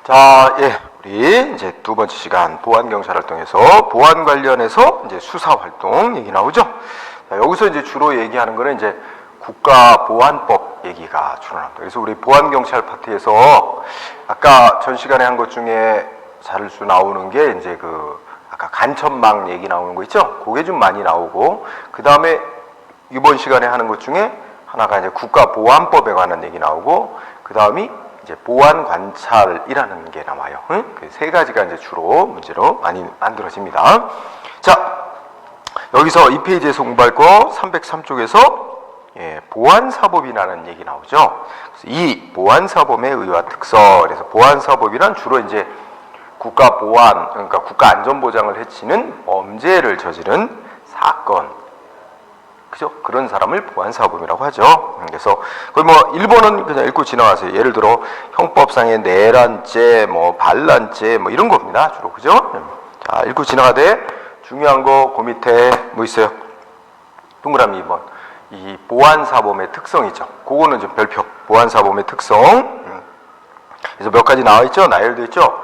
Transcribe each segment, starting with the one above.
자, 우리 이제 두 번째 시간 보안경찰 활동에서 보안 관련해서 이제 수사 활동 얘기 나오죠. 자, 여기서 이제 주로 얘기하는 거는 이제 국가보안법 얘기가 주로 나옵니다. 그래서 우리 보안경찰 파트에서 아까 전 시간에 한 것 중에 자주 나오는 게 이제 아까 간첩망 얘기 나오는 거 있죠? 그게 좀 많이 나오고, 그 다음에 이번 시간에 하는 것 중에 하나가 이제 국가보안법에 관한 얘기 나오고, 그 다음이 이제 보안 관찰이라는 게 나와요. 그 세 가지가 이제 주로 문제로 많이 만들어집니다. 자, 여기서 2페이지에서 공부할 거 303쪽에서 보안사법이라는 얘기 나오죠. 그래서 이 보안사법의 의와 특성, 그래서 보안사법이란 주로 이제 국가보안, 그러니까 국가안전보장을 해치는 범죄를 저지른 사건, 그죠? 그런 사람을 보안사범이라고 하죠. 그래서 거의 뭐 1번은 그냥 읽고 지나가세요. 예를 들어 형법상의 내란죄, 반란죄 이런 겁니다. 주로, 그죠? 자, 읽고 지나가되 중요한 거 그 밑에 뭐 있어요? 동그라미 2번. 이 보안사범의 특성이죠. 그거는 좀 별표. 보안사범의 특성. 그래서 몇 가지 나와 있죠? 나열되어 있죠?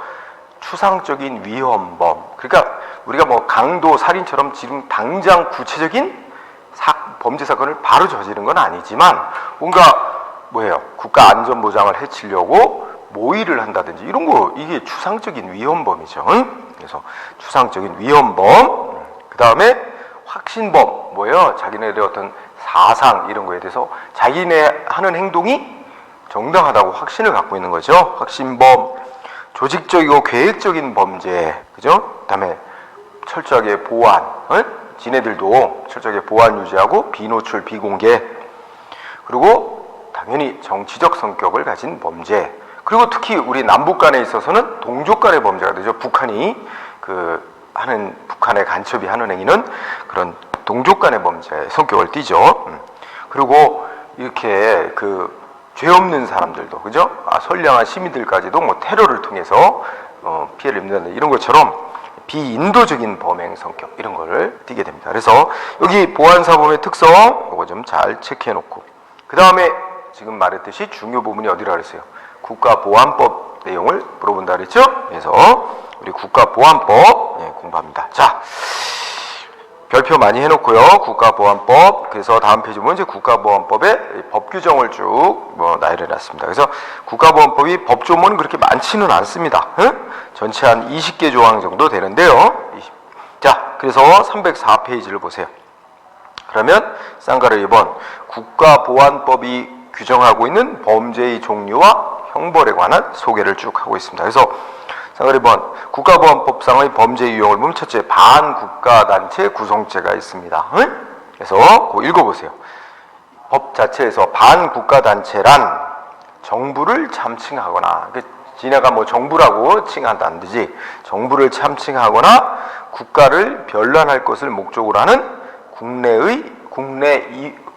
추상적인 위험범. 그러니까 우리가 뭐 강도, 살인처럼 지금 당장 구체적인 범죄 사건을 바로 저지른 건 아니지만 뭔가 국가 안전 보장을 해치려고 모의를 한다든지 이런 거, 이게 추상적인 위험범이죠. 그래서 추상적인 위험범. 그 다음에 확신범. 자기네들의 어떤 사상 이런 거에 대해서 자기네 하는 행동이 정당하다고 확신을 갖고 있는 거죠. 확신범. 조직적이고 계획적인 범죄. 그죠? 그 다음에 철저하게 보안. 지네들도 철저하게 보안 유지하고 비노출, 비공개. 그리고 당연히 정치적 성격을 가진 범죄. 그리고 특히 우리 남북 간에 있어서는 동족 간의 범죄가 되죠. 북한의 간첩이 하는 행위는 그런 동족 간의 범죄의 성격을 띠죠. 그리고 이렇게 죄 없는 사람들도, 그죠? 선량한 시민들까지도 테러를 통해서 피해를 입는다, 이런 것처럼 비인도적인 범행 성격, 이런 거를 띠게 됩니다. 그래서 여기 보안사범의 특성, 이거 좀 잘 체크해 놓고, 그 다음에 지금 말했듯이 중요 부분이 어디라 그랬어요? 국가보안법 내용을 물어본다 그랬죠? 그래서 우리 국가보안법 공부합니다. 자, 별표 많이 해놓고요. 국가보안법. 그래서 다음 페이지 보면 이제 국가보안법의 법 규정을 쭉 나열해 놨습니다. 그래서 국가보안법이 법조문은 그렇게 많지는 않습니다. 전체 한 20개 조항 정도 되는데요. 자, 그래서 304페이지를 보세요. 그러면 쌍가루 2번, 국가보안법이 규정하고 있는 범죄의 종류와 형벌에 관한 소개를 쭉 하고 있습니다. 그래서 쌍가루 2번, 국가보안법상의 범죄 유형을 보면 첫째, 반국가단체 구성체가 있습니다. 그래서 그거 읽어보세요. 법 자체에서 반국가단체란 정부를 참칭하거나, 지네가 정부라고 칭한다는 듯이 정부를 참칭하거나 국가를 변란할 것을 목적으로 하는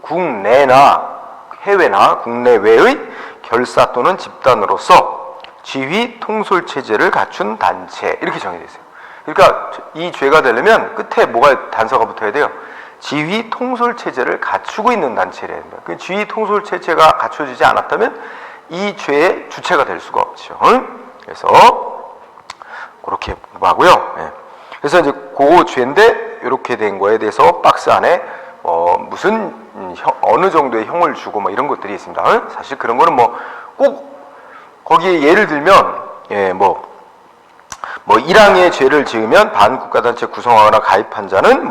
국내나 해외나 국내외의 결사 또는 집단으로서 지휘 통솔 체제를 갖춘 단체, 이렇게 정해져 있어요. 그러니까 이 죄가 되려면 끝에 뭐가 단서가 붙어야 돼요? 지휘 통솔 체제를 갖추고 있는 단체래야 됩니다. 그 지휘 통솔 체제가 갖춰지지 않았다면 이 죄의 주체가 될 수가 없죠. 그래서 그렇게 공부하고요. 그래서 이제 그 죄인데 이렇게 된 거에 대해서 박스 안에 어느 정도의 형을 주고 이런 것들이 있습니다. 사실 그런 거는 꼭 거기에 예를 들면 1항의 죄를 지으면 반국가단체 구성하거나 가입한 자는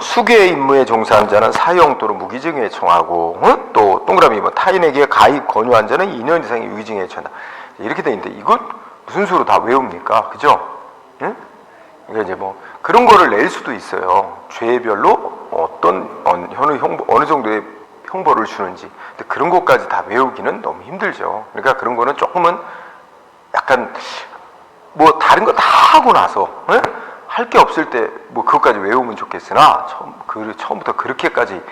수괴 임무에 종사한 자는 사형 또는 무기징역에 처하고, 또 동그라미 타인에게 가입 권유한 자는 2년 이상의 유기징역에 처한다. 이렇게 돼 있는데 이거 무슨 수로 다 외웁니까? 그죠? 그러니까 이제 그런 거를 낼 수도 있어요. 죄별로 어느 정도의 형벌을 주는지. 근데 그런 것까지 다 외우기는 너무 힘들죠. 그러니까 그런 거는 조금은 약간 다른 거 다 하고 나서 할 게 없을 때 그것까지 외우면 좋겠으나 처음부터 그렇게까지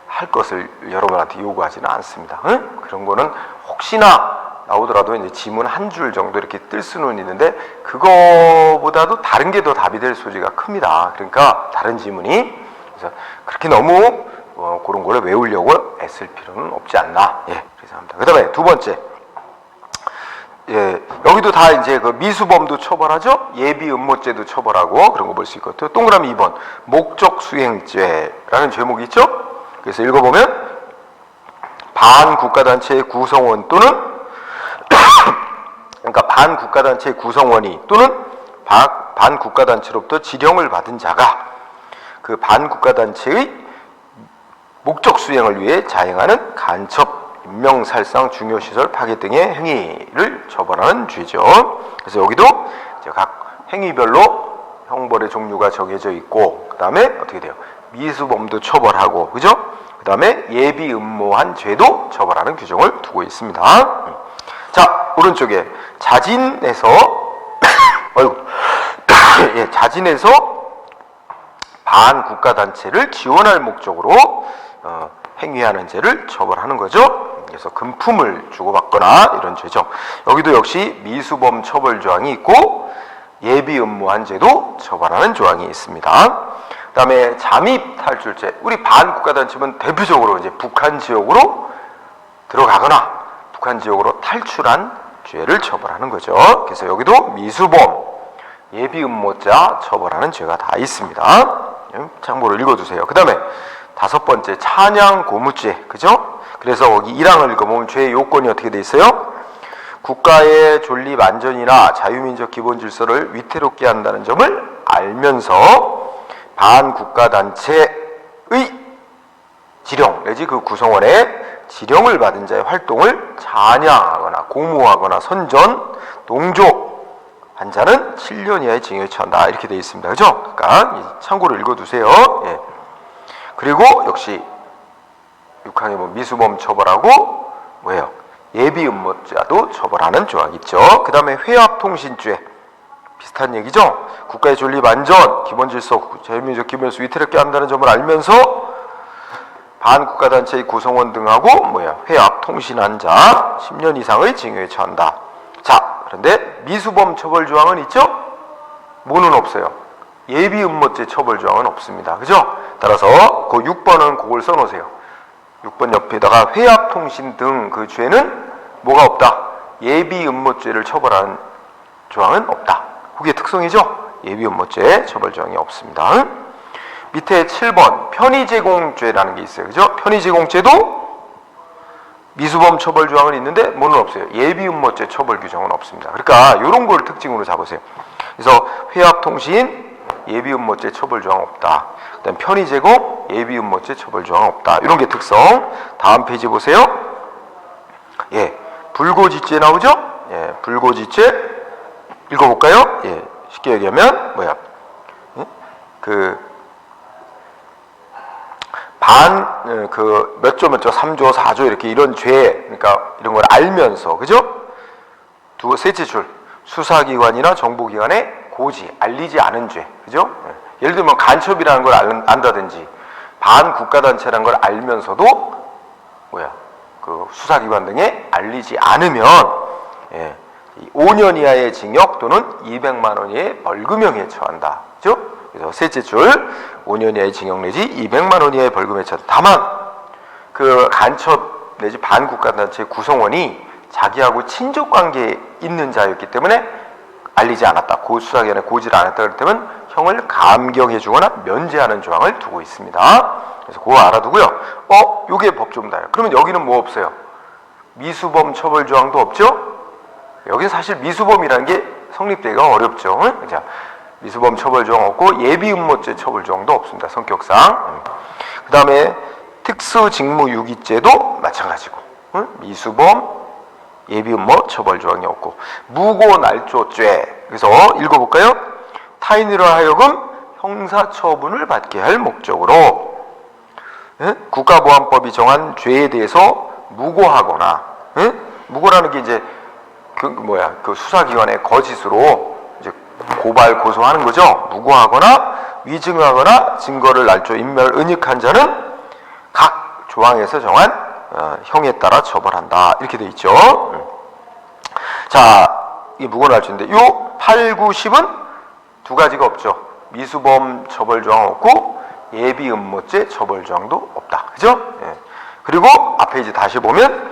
할 것을 여러분한테 요구하지는 않습니다. 그런 거는 혹시나 나오더라도 이제 지문 한 줄 정도 이렇게 뜰 수는 있는데 그거보다도 다른 게 더 답이 될 소지가 큽니다. 그러니까 다른 지문이, 그래서 그렇게 너무 그런 거를 외우려고 애쓸 필요는 없지 않나, 그래서 합니다. 그 다음에 두 번째, 예, 여기도 다 이제 그 미수범도 처벌하죠. 예비 음모죄도 처벌하고 그런 거 볼 수 있거든요. 동그라미 2번 목적 수행죄라는 제목이 있죠. 그래서 읽어보면 반국가단체의 구성원 또는 그러니까 반국가단체의 구성원이 또는 반국가단체로부터 지령을 받은 자가 그 반국가단체의 목적 수행을 위해 자행하는 간첩, 인명살상, 중요시설 파괴 등의 행위를 처벌하는 죄죠. 그래서 여기도 이제 각 행위별로 형벌의 종류가 정해져 있고, 그 다음에 어떻게 돼요? 미수범도 처벌하고, 그죠? 그 다음에 예비 음모한 죄도 처벌하는 규정을 두고 있습니다. 자, 오른쪽에 자진해서 예, 자진해서 반국가단체를 지원할 목적으로 행위하는 죄를 처벌하는 거죠. 그래서 금품을 주고받거나 이런 죄죠. 여기도 역시 미수범 처벌 조항이 있고 예비 음모한 죄도 처벌하는 조항이 있습니다. 그 다음에 잠입 탈출죄. 우리 반국가단체면 대표적으로 이제 북한 지역으로 들어가거나 북한 지역으로 탈출한 죄를 처벌하는 거죠. 그래서 여기도 미수범, 예비 음모자 처벌하는 죄가 다 있습니다. 참고로 읽어두세요. 그 다음에 5번째 찬양 고무죄, 그죠? 그래서 거기 1항을 읽어보면 죄의 요건이 어떻게 돼 있어요? 국가의 존립 안전이나 자유민족 기본 질서를 위태롭게 한다는 점을 알면서 반국가단체의 지령 내지 그 구성원의 지령을 받은 자의 활동을 찬양하거나 고무하거나 선전, 동조 한 자는 7년 이하의 징역에 처한다. 이렇게 되어 있습니다. 그죠? 그러니까 참고로 읽어두세요. 예. 그리고 역시 6항에 뭐 미수범 처벌하고 뭐예요? 예비 음모자도 처벌하는 조항이 있죠. 그 다음에 회합통신죄 비슷한 얘기죠. 국가의 존립 안전, 기본 질서, 자유민족 기본질서 위태롭게 한다는 점을 알면서 반국가단체의 구성원 등하고 회합통신한 자 10년 이상의 징역에 처한다. 자, 그런데 미수범 처벌 조항은 있죠? 뭐는 없어요? 예비 음모죄 처벌 조항은 없습니다. 그죠? 따라서 그 6번은 그걸 써놓으세요. 6번 옆에다가 회합통신 등 그 죄는 뭐가 없다? 예비 음모죄를 처벌하는 조항은 없다. 그게 특성이죠? 예비 음모죄 처벌 조항이 없습니다. 밑에 7번 편의제공죄라는 게 있어요. 그죠? 편의제공죄도 미수범 처벌 조항은 있는데 뭐는 없어요? 예비 음모죄 처벌 규정은 없습니다. 그러니까 이런 걸 특징으로 잡으세요. 그래서 회합통신 예비 음모죄 처벌 조항 없다. 그다음 편의제공 예비 음모죄 처벌 조항 없다. 이런 게 특성. 다음 페이지 보세요. 예, 불고지죄 나오죠? 예, 불고지죄 읽어볼까요? 예, 쉽게 얘기하면 뭐야? 예? 몇 조 3조 4조 이렇게 이런 죄, 그러니까 이런 걸 알면서, 그죠? 셋째 줄 수사기관이나 정보기관에 고지 알리지 않은 죄, 그죠? 예를 들면 간첩이라는 걸 안다든지 반국가단체라는 걸 알면서도 그 수사기관 등에 알리지 않으면 5년 이하의 징역 또는 200만 원 이하의 벌금형에 처한다. 그죠? 그래서 셋째 줄 5년 이하의 징역 내지 200만 원 이하의 벌금에 처한다. 다만 그 간첩 내지 반국가단체 구성원이 자기하고 친족관계에 있는 자였기 때문에 알리지 않았다. 수사기관에 고지를 안 했다. 그럴 때는 형을 감경해 주거나 면제하는 조항을 두고 있습니다. 그래서 그거 알아두고요. 요게 법조문다예요. 그러면 여기는 뭐 없어요? 미수범 처벌 조항도 없죠? 여기 사실 미수범이라는 게 성립되기가 어렵죠. 자, 미수범 처벌 조항 없고 예비 음모죄 처벌 조항도 없습니다. 성격상. 그 다음에 특수직무유기죄도 마찬가지고 미수범 예비 음모 처벌 조항이 없고 무고날조죄. 그래서 읽어볼까요? 타인으로 하여금 형사처분을 받게 할 목적으로 국가보안법이 정한 죄에 대해서 무고하거나 무고라는 게 이제 그 수사기관에 거짓으로 이제 고발 고소하는 거죠. 무고하거나 위증하거나 증거를 날조 인멸 은닉한 자는 각 조항에서 정한 형에 따라 처벌한다. 이렇게 돼 있죠. 자, 이게 무고날조인데 요 8, 9, 10은 두 가지가 없죠. 미수범 처벌 조항 없고 예비 음모죄 처벌 조항도 없다. 그죠? 예. 그리고 앞에 이제 다시 보면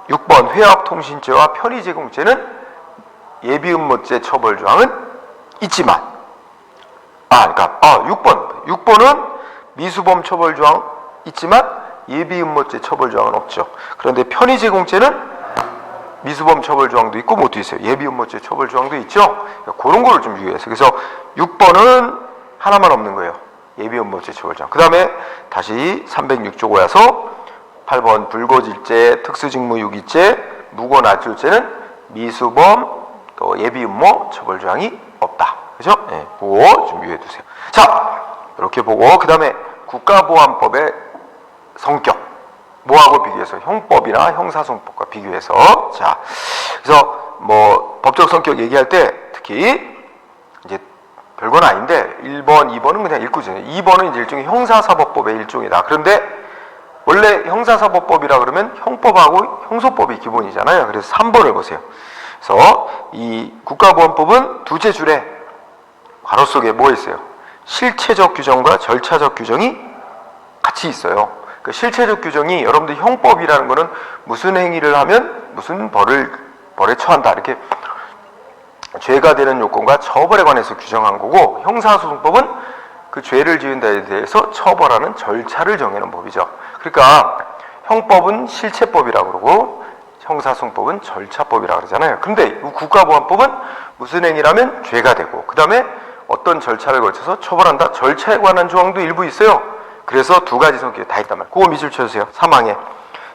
6번 회합통신죄와 편의제공죄는 예비음모죄 처벌 조항은 있지만, 그러니까 6번은 미수범 처벌 조항 있지만 예비음모죄 처벌 조항은 없죠. 그런데 편의제공죄는 미수범 처벌 조항도 있고 뭐도 있어요. 예비음모죄 처벌 조항도 있죠. 그런 거를 좀 유의해서. 그래서 6번은 하나만 없는 거예요. 예비음모죄 처벌 조항. 그 다음에 다시 306조 고야서 8번 불거질죄, 특수직무유기죄, 무고나치죄는 미수범 또 예비음모 처벌 조항이 없다. 그죠? 네, 그거 좀 유의해 두세요. 자, 이렇게 보고 그 다음에 국가보안법의 성격, 뭐하고 비교해서 형법이나 형사소송법과 비교해서, 자, 그래서 뭐 법적 성격 얘기할 때 특히 이제 별건 아닌데 1번, 2번은 그냥 읽고 있어요. 2번은 이제 일종의 형사사법법의 일종이다. 그런데 원래 형사사법법이라 그러면 형법하고 형소법이 기본이잖아요. 그래서 3번을 보세요. 그래서 이 국가보안법은 두째 줄에 괄호 속에 뭐 있어요? 실체적 규정과 절차적 규정이 같이 있어요. 그 실체적 규정이 여러분들 형법이라는 거는 무슨 행위를 하면 무슨 벌에 처한다, 이렇게 죄가 되는 요건과 처벌에 관해서 규정한 거고, 형사소송법은 그 죄를 지은 데에 대해서 처벌하는 절차를 정해놓은 법이죠. 그러니까 형법은 실체법이라고 그러고 형사소송법은 절차법이라고 그러잖아요. 그런데 국가보안법은 무슨 행위라면 죄가 되고 그 다음에 어떤 절차를 거쳐서 처벌한다, 절차에 관한 조항도 일부 있어요. 그래서 두 가지 성격이 다 있단 말이에요. 그거 밑줄 쳐주세요. 3항에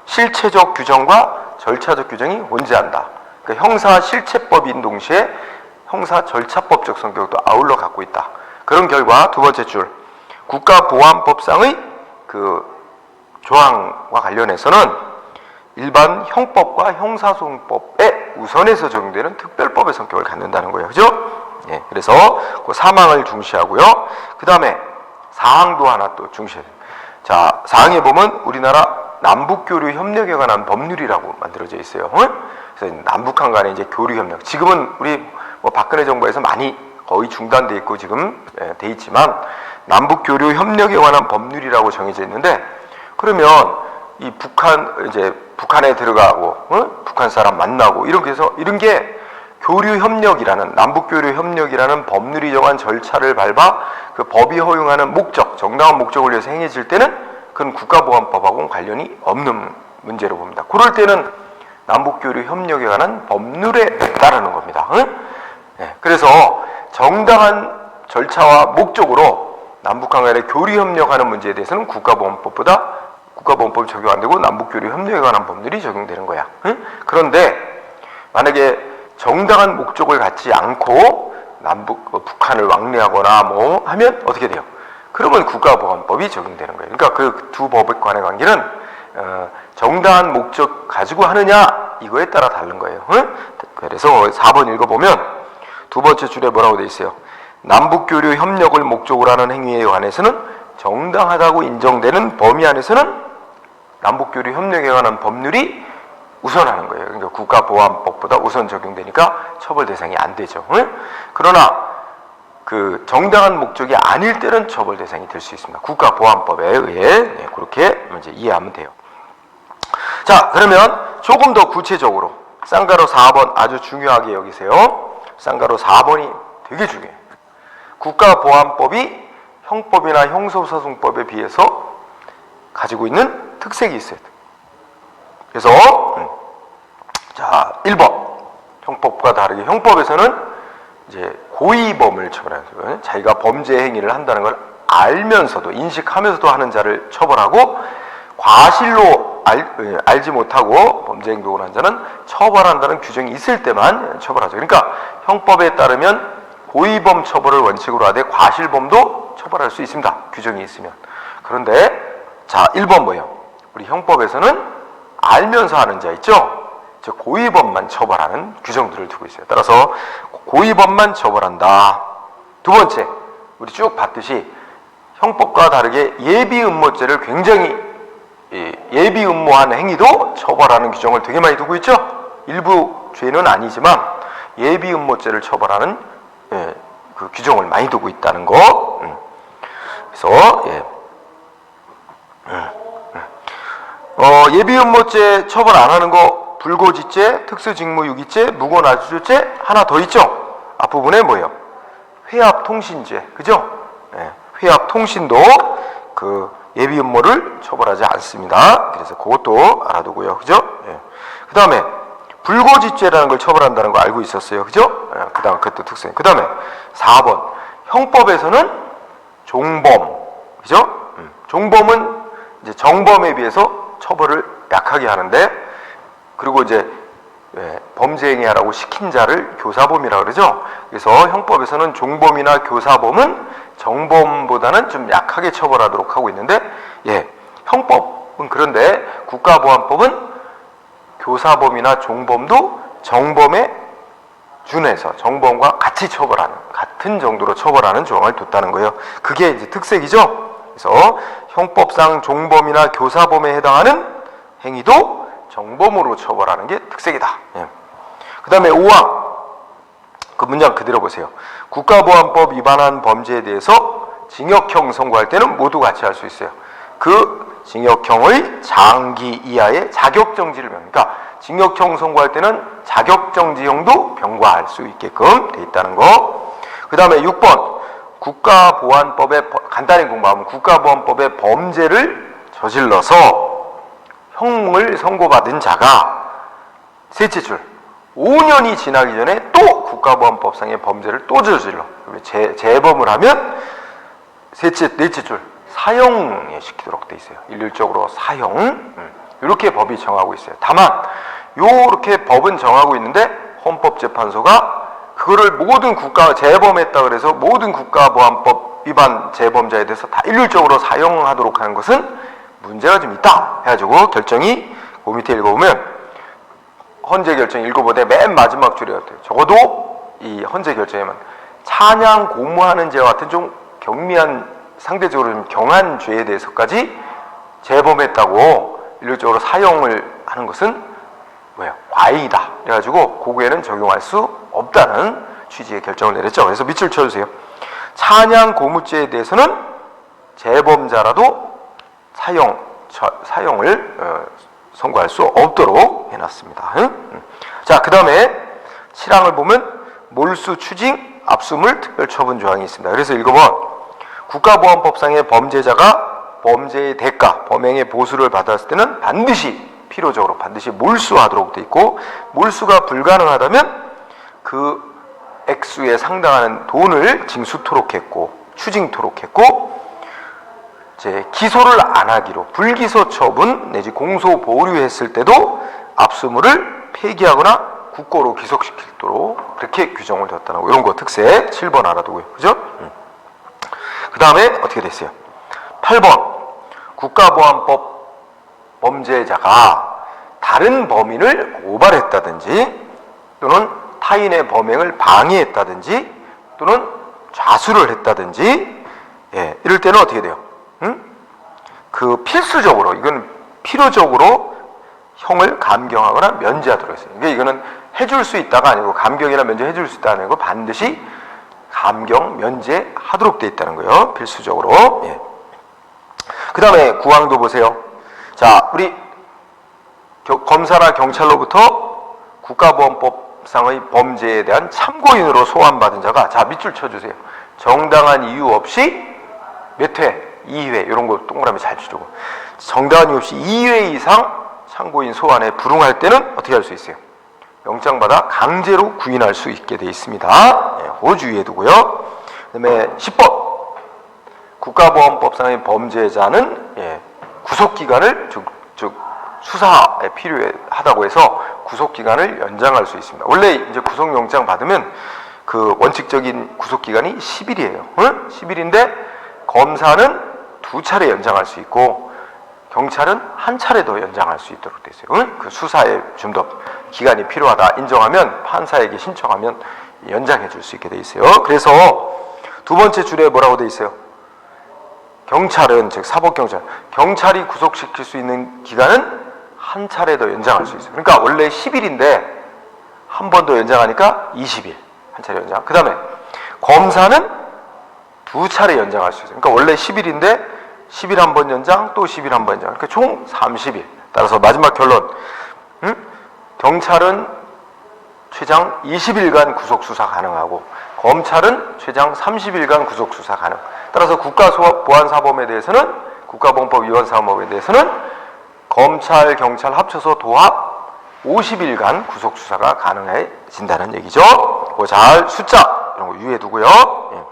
실체적 규정과 절차적 규정이 혼재한다. 그러니까 형사 실체법인 동시에 형사 절차법적 성격도 아울러 갖고 있다. 그런 결과 두 번째 줄 국가보안법상의 그 조항과 관련해서는 일반 형법과 형사소송법에 우선해서 적용되는 특별법의 성격을 갖는다는 거예요. 그죠? 예, 그래서 그 3항을 중시하고요. 그 다음에 4항도 하나 또 중시해야 돼요. 자, 4항에 보면 우리나라 남북교류 협력에 관한 법률이라고 만들어져 있어요. 그래서 남북한 간의 이제 교류 협력. 지금은 우리 뭐 박근혜 정부에서 많이 거의 중단돼 있고 지금 돼 있지만 남북교류 협력에 관한 법률이라고 정해져 있는데, 그러면 이 북한에 들어가고 북한 사람 만나고 이렇게 해서 이런 게 교류협력이라는, 남북교류협력이라는 법률이 정한 절차를 밟아 그 법이 허용하는 목적, 정당한 목적을 위해서 행해질 때는 그건 국가보안법하고는 관련이 없는 문제로 봅니다. 그럴 때는 남북교류협력에 관한 법률에 따르는 겁니다. 네, 그래서 정당한 절차와 목적으로 남북한 간의 교류협력하는 문제에 대해서는 국가보안법이 적용 안 되고 남북교류협력에 관한 법률이 적용되는 거야. 그런데 만약에 정당한 목적을 갖지 않고 북한을 왕래하거나 뭐 하면 어떻게 돼요? 그러면 국가보안법이 적용되는 거예요. 그러니까 그 두 법에 관한 관계는 정당한 목적 가지고 하느냐 이거에 따라 다른 거예요. 그래서 4번 읽어보면 두 번째 줄에 뭐라고 돼 있어요? 남북교류 협력을 목적으로 하는 행위에 관해서는 정당하다고 인정되는 범위 안에서는 남북교류 협력에 관한 법률이 우선하는 거예요. 그러니까 국가보안법보다 우선 적용되니까 처벌 대상이 안 되죠. 그러나 그 정당한 목적이 아닐 때는 처벌 대상이 될 수 있습니다. 국가보안법에 의해. 그렇게 이제 이해하면 돼요. 자, 그러면 조금 더 구체적으로 쌍가로 4번 아주 중요하게 여기세요. 쌍가로 4번이 되게 중요해요. 국가보안법이 형법이나 형사소송법에 비해서 가지고 있는 특색이 있어요. 그래서 자, 1번 형법과 다르게 형법에서는 이제 고의범을 처벌하는 거예요. 자기가 범죄 행위를 한다는 걸 알면서도 인식하면서도 하는 자를 처벌하고, 과실로 알지 못하고 범죄 행동을 한 자는 처벌한다는 규정이 있을 때만 처벌하죠. 그러니까 형법에 따르면 고의범 처벌을 원칙으로 하되 과실범도 처벌할 수 있습니다. 규정이 있으면. 그런데 자, 1번 뭐예요? 우리 형법에서는 알면서 하는 자 있죠? 저 고의범만 처벌하는 규정들을 두고 있어요. 따라서 고의범만 처벌한다. 두 번째, 우리 쭉 봤듯이 형법과 다르게 예비음모죄를 굉장히 예비음모한 행위도 처벌하는 규정을 되게 많이 두고 있죠? 일부 죄는 아니지만 예비음모죄를 처벌하는 그 규정을 많이 두고 있다는 거. 그래서 예비음모죄 처벌 안 하는 거 불고지죄, 특수직무유기죄, 무고나주죄 하나 더 있죠. 앞부분에 뭐예요? 회합통신죄, 그죠? 예, 회합통신도 그 예비 음모를 처벌하지 않습니다. 그래서 그것도 알아두고요, 그죠? 예. 그 다음에 불고지죄라는 걸 처벌한다는 거 알고 있었어요, 그죠? 예, 그 다음 그것도 특성. 그 다음에 4번 형법에서는 종범, 그죠? 종범은 이제 정범에 비해서 처벌을 약하게 하는데, 그리고 이제 범죄 행위하라고 시킨 자를 교사범이라고 그러죠. 그래서 형법에서는 종범이나 교사범은 정범보다는 좀 약하게 처벌하도록 하고 있는데, 형법은 그런데 국가보안법은 교사범이나 종범도 정범에 준해서 정범과 같이 처벌하는, 같은 정도로 처벌하는 조항을 뒀다는 거예요. 그게 이제 특색이죠. 그래서 형법상 종범이나 교사범에 해당하는 행위도 정범으로 처벌하는 게 특색이다. 그 다음에 5항 그 문장 그대로 보세요. 국가보안법 위반한 범죄에 대해서 징역형 선고할 때는 모두 같이 할 수 있어요. 그 징역형의 장기 이하의 자격정지를 그러니까 징역형 선고할 때는 자격정지형도 병과할 수 있게끔 돼 있다는 거. 그 다음에 6번 국가보안법에 간단히 공부하면 국가보안법의 범죄를 저질러서 형을 선고받은 자가 셋째 줄 5년이 지나기 전에 또 국가보안법상의 범죄를 또 저질러 재범을 하면 넷째 줄 사형에 시키도록 돼 있어요. 일률적으로 사형. 이렇게 법이 정하고 있어요. 다만 요렇게 법은 정하고 있는데 헌법재판소가 그거를 모든 재범했다 그래서 모든 국가보안법 위반 재범자에 대해서 다 일률적으로 사용하도록 하는 것은 문제가 좀 있다 해가지고 결정이 그 밑에 읽어보면 헌재 결정 읽어보되 맨 마지막 줄에 어때요? 적어도 이 헌재 결정에만 찬양 고무하는 죄와 같은 좀 경미한 상대적으로 좀 경한 죄에 대해서까지 재범했다고 일률적으로 사용을 하는 것은 뭐예요? 과잉이다. 그래가지고 고구에는 적용할 수 없다는 취지의 결정을 내렸죠. 그래서 밑줄 쳐주세요. 찬양 고무죄에 대해서는 재범자라도 사형을 선고할 수 없도록 해놨습니다. 자, 그 다음에 7항을 보면 몰수, 추징, 압수물, 특별처분 조항이 있습니다. 그래서 읽어보면 국가보안법상의 범죄자가 범죄의 대가, 범행의 보수를 받았을 때는 필요적으로 반드시 몰수하도록 돼 있고, 몰수가 불가능하다면 그 액수에 상당한 돈을 징수토록 했고 추징토록 했고, 이제 기소를 안 하기로 불기소 처분 내지 공소 보류했을 때도 압수물을 폐기하거나 국고로 기속시키도록 그렇게 규정을 뒀다는 거. 이런 거 특색 7번 알아두고요. 그죠? 그 다음에 어떻게 됐어요? 8번 국가보안법 범죄자가 다른 범인을 고발했다든지 또는 타인의 범행을 방해했다든지 또는 좌수를 했다든지 이럴 때는 어떻게 돼요? 그 필수적으로 이건 필요적으로 형을 감경하거나 면제하도록 했어요. 그러니까 이거는 해줄 수 있다가 아니고 감경이나 면제해줄 수 있다는 거 반드시 감경, 면제하도록 돼 있다는 거예요. 필수적으로. 그 다음에 9항도 보세요. 자, 우리 검사나 경찰로부터 국가보안법상의 범죄에 대한 참고인으로 소환받은 자가, 자, 밑줄 쳐주세요. 정당한 이유 없이 몇 회? 2회. 이런 거 동그라미 잘 치르고. 정당한 이유 없이 2회 이상 참고인 소환에 불응할 때는 어떻게 할 수 있어요? 영장받아 강제로 구인할 수 있게 돼 있습니다. 그거 주의해 두고요. 그 다음에 10번 국가보안법상의 범죄자는 구속기간을 즉 수사에 필요하다고 해서 구속기간을 연장할 수 있습니다. 원래 이제 구속영장 받으면 그 원칙적인 구속기간이 10일이에요. 10일인데 검사는 2차례 연장할 수 있고 경찰은 1차례 더 연장할 수 있도록 돼 있어요. 그 수사에 좀 더 기간이 필요하다 인정하면 판사에게 신청하면 연장해 줄 수 있게 돼 있어요. 그래서 두 번째 줄에 뭐라고 돼 있어요? 경찰은 즉 사법경찰, 경찰이 구속시킬 수 있는 기간은 1차례 더 연장할 수 있어요. 그러니까 원래 10일인데 한 번 더 연장하니까 20일 1차례 연장. 그 다음에 검사는 2차례 연장할 수 있어요. 그러니까 원래 10일인데 10일 한 번 연장 또 10일 한 번 연장. 그러니까 총 30일. 따라서 마지막 결론 경찰은 최장 20일간 구속수사 가능하고 검찰은 최장 30일간 구속수사 가능. 따라서 국가보안사범에 대해서는 국가보안법 위반 사범에 대해서는 검찰, 경찰 합쳐서 도합 50일간 구속수사가 가능해진다는 얘기죠. 그거 잘 숫자 이런 거 유의해 두고요. 예.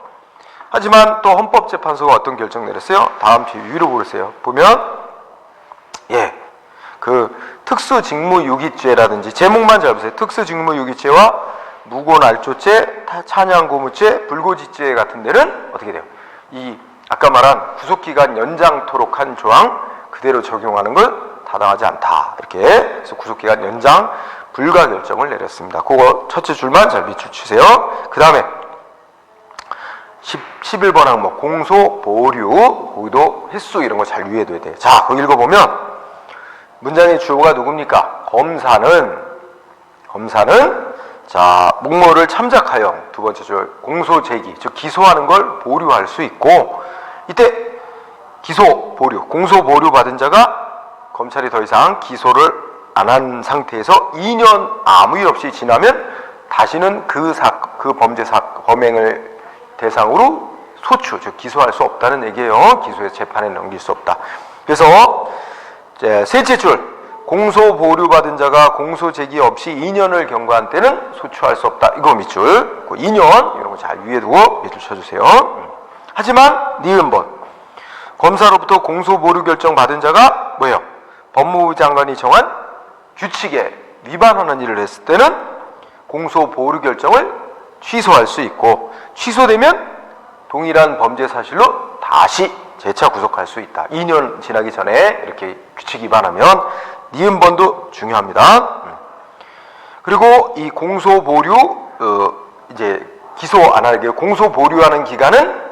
하지만 또 헌법재판소가 어떤 결정 내렸어요? 다음 주 위로 보세요. 보면 그 특수직무유기죄라든지 제목만 잘 보세요. 특수직무유기죄와 무고날조죄, 찬양고무죄, 불고지죄 같은 데는 어떻게 돼요? 이 아까 말한 구속기간 연장토록 한 조항 그대로 적용하는 건 타당하지 않다. 이렇게 해서 구속기간 연장 불가 결정을 내렸습니다. 그거 첫째 줄만 잘 비추세요. 그 다음에 11번 항목 공소, 보류, 거기도 횟수 이런 거 잘 유의해둬야 돼요. 자, 거기 읽어보면 문장의 주어가 누굽니까? 검사는 자, 목모를 참작하여 두 번째 줄 공소 제기, 즉 기소하는 걸 보류할 수 있고 이때 기소, 보류, 공소 보류 받은 자가 검찰이 더 이상 기소를 안 한 상태에서 2년 아무 일 없이 지나면 다시는 그 범행을 대상으로 소추, 즉 기소할 수 없다는 얘기예요. 기소해서 재판에 넘길 수 없다. 그래서 셋째 줄 공소 보류 받은 자가 공소 제기 없이 2년을 경과한 때는 소추할 수 없다. 이거 밑줄 2년 이런 거 잘 위에두고 밑줄 쳐주세요. 하지만 니은번 검사로부터 공소 보류 결정 받은 자가 뭐예요? 법무부 장관이 정한 규칙에 위반하는 일을 했을 때는 공소 보류 결정을 취소할 수 있고 취소되면 동일한 범죄 사실로 다시 재차 구속할 수 있다. 2년 지나기 전에 이렇게 규칙 위반하면 니은번도 중요합니다. 그리고 이 공소 보류 이제 기소 안 하게 공소 보류하는 기간은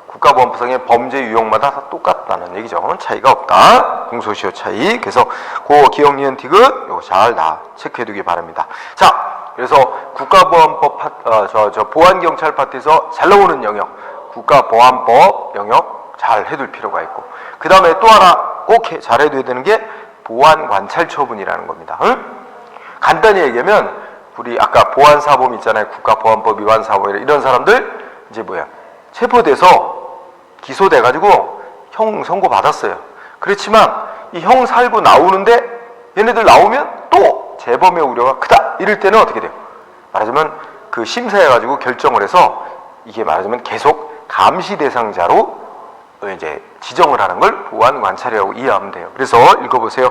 국가보안법상의 범죄 유형마다 다 똑같다는 얘기죠. 차이가 없다. 공소시효 차이. 그래서 그 기억 니은 티귿 요거 잘 체크해두기 바랍니다. 자, 그래서 국가보안법 보안경찰 파트에서 잘 나오는 영역, 국가보안법 영역 잘 해둘 필요가 있고 그 다음에 또 하나 꼭 잘 해둬야 되는 게 보안관찰처분이라는 겁니다. 간단히 얘기하면 우리 아까 보안사범 있잖아요. 국가보안법 위반 사범 이런 사람들 이제 체포돼서 기소돼가지고 형 선고 받았어요. 그렇지만 이 형 살고 나오는데 얘네들 나오면 또 재범의 우려가 크다. 이럴 때는 어떻게 돼요? 말하자면 그 심사해가지고 결정을 해서 이게 말하자면 계속 감시 대상자로 이제 지정을 하는 걸 보안관찰이라고 이해하면 돼요. 그래서 읽어보세요.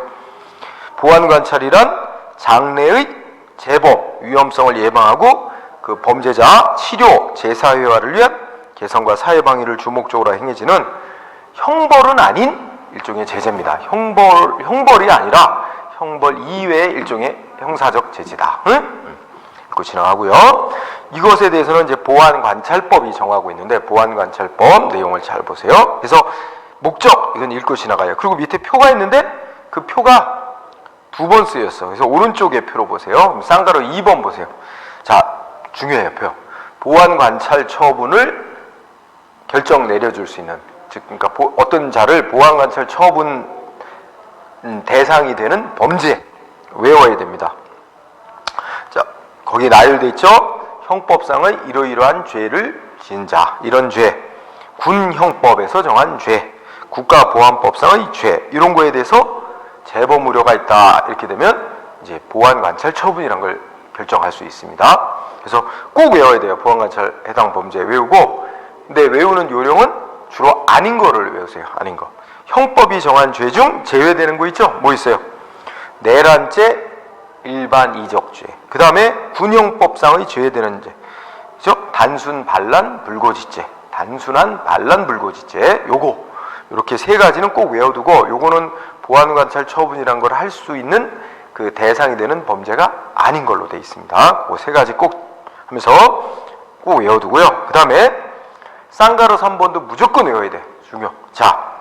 보안관찰이란 장래의 재범 위험성을 예방하고 그 범죄자 치료 재사회화를 위한 개선과 사회방위를 주목적으로 행해지는 형벌은 아닌 일종의 제재입니다. 형벌이 아니라 형벌 이외의 일종의 형사적 제재다. 읽고 지나가고요. 이것에 대해서는 이제 보안관찰법이 정하고 있는데 보안관찰법 내용을 잘 보세요. 그래서 목적 이건 읽고 지나가요. 그리고 밑에 표가 있는데 그 표가 두 번 쓰였어. 그래서 오른쪽에 표로 보세요. 쌍가로 2번 보세요. 자, 중요해요. 표. 보안관찰 처분을 결정 내려줄 수 있는, 즉 그러니까 어떤 자를 보안관찰 처분 대상이 되는 범죄 외워야 됩니다. 자, 거기에 나열돼 있죠. 형법상의 이러이러한 죄를 지은 자, 이런 죄, 군형법에서 정한 죄, 국가보안법상의 죄, 이런 거에 대해서 재범 우려가 있다. 이렇게 되면 이제 보안관찰 처분이란 걸 결정할 수 있습니다. 그래서 꼭 외워야 돼요. 보안관찰 해당 범죄 외우고, 근데 외우는 요령은 주로 아닌 거를 외우세요. 아닌 거. 형법이 정한 죄 중 제외되는 거 있죠? 뭐 있어요? 내란죄, 일반 이적죄. 그 다음에 군형법상의 제외되는 죄. 그죠? 단순 반란 불고지죄. 단순한 반란 불고지죄. 요거. 이렇게 세 가지는 꼭 외워두고, 요거는 보안관찰 처분이란 걸 할 수 있는 그 대상이 되는 범죄가 아닌 걸로 돼 있습니다. 그 세 가지 꼭 하면서 꼭 외워두고요. 그 다음에 쌍가로 3번도 무조건 외워야 돼. 중요. 자,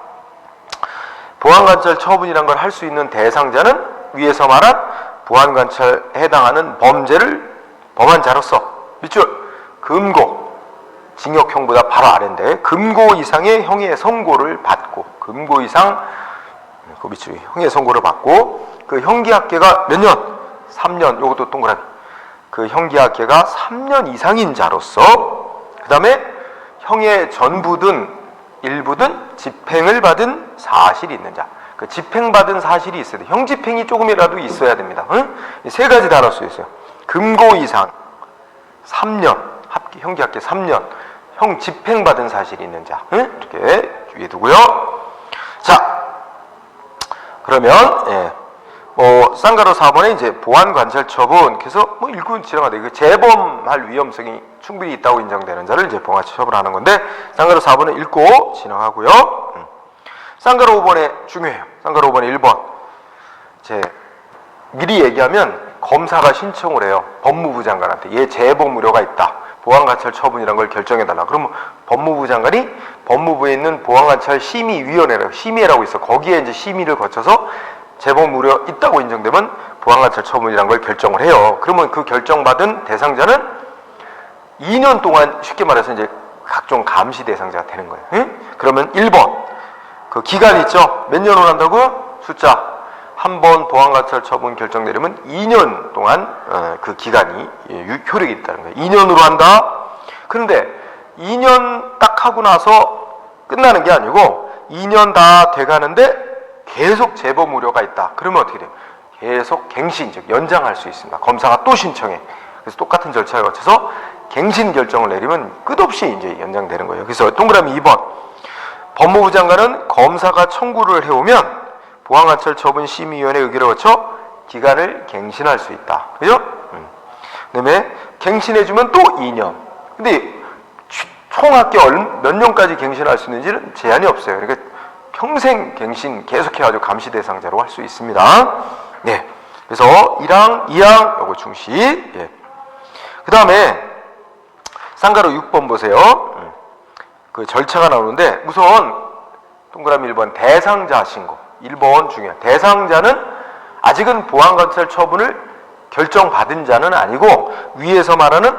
보안관찰 처분이란 걸 할 수 있는 대상자는 위에서 말한 보안관찰에 해당하는 범죄를 범한 자로서 밑줄 금고, 징역형보다 바로 아래인데 금고 이상의 형의 선고를 받고, 금고 이상 그 밑줄 형의 선고를 받고, 그 형기합계가 몇 년? 3년, 요것도 동그라미. 그 형기학계가 3년 이상인 자로서, 그 다음에 형의 전부든 일부든 집행을 받은 사실이 있는 자. 그 집행받은 사실이 있어야 돼. 형 집행이 조금이라도 있어야 됩니다. 응? 세 가지 다룰 수 있어요. 금고 이상 3년, 형기학계 3년, 형 집행받은 사실이 있는 자. 응? 이렇게 위에 두고요. 자, 그러면 쌍가로 4번에 이제 보안관찰 처분, 그래서 읽고 지나가다 이거 재범할 위험성이 충분히 있다고 인정되는 자를 이제 보안관찰 처분하는 건데, 쌍가로 4번은 읽고 진행하고요. 쌍가로 5번에 중요해요. 쌍가로 5번에 1번. 미리 얘기하면 검사가 신청을 해요. 법무부 장관한테. 얘 재범 우려가 있다. 보안관찰 처분이란 걸 결정해달라. 그러면 법무부 장관이 법무부에 있는 보안관찰 심의위원회라고, 심의회라고 있어. 거기에 이제 심의를 거쳐서 재범 우려 있다고 인정되면 보안관찰 처분이란 걸 결정을 해요. 그러면 그 결정받은 대상자는 2년 동안 쉽게 말해서 이제 각종 감시 대상자가 되는 거예요. 응? 그러면 1번. 그 기간 있죠? 몇 년으로 한다고요? 숫자. 한 번 보안관찰 처분 결정 내리면 2년 동안 그 기간이 효력이 있다는 거예요. 2년으로 한다. 그런데 2년 딱 하고 나서 끝나는 게 아니고 2년 다 돼가는데 계속 재범 우려가 있다. 그러면 어떻게 돼요? 계속 갱신, 즉 연장할 수 있습니다. 검사가 또 신청해. 그래서 똑같은 절차를 거쳐서 갱신 결정을 내리면 끝없이 이제 연장되는 거예요. 그래서 동그라미 2번. 법무부 장관은 검사가 청구를 해오면 보안관찰 처분 심의위원회 의결을 거쳐 기간을 갱신할 수 있다. 그죠? 그다음에 갱신해주면 또 2년. 근데 총 합계 몇 년까지 갱신할 수 있는지는 제한이 없어요. 그러니까 평생 갱신 계속해가지고 감시 대상자로 할 수 있습니다. 네. 그래서 1항, 2항 요거 중시. 예. 그 다음에 쌍가로 6번 보세요. 그 절차가 나오는데 우선 동그라미 1번 대상자 신고. 1번 중요해요. 대상자는 아직은 보안관찰 처분을 결정받은 자는 아니고 위에서 말하는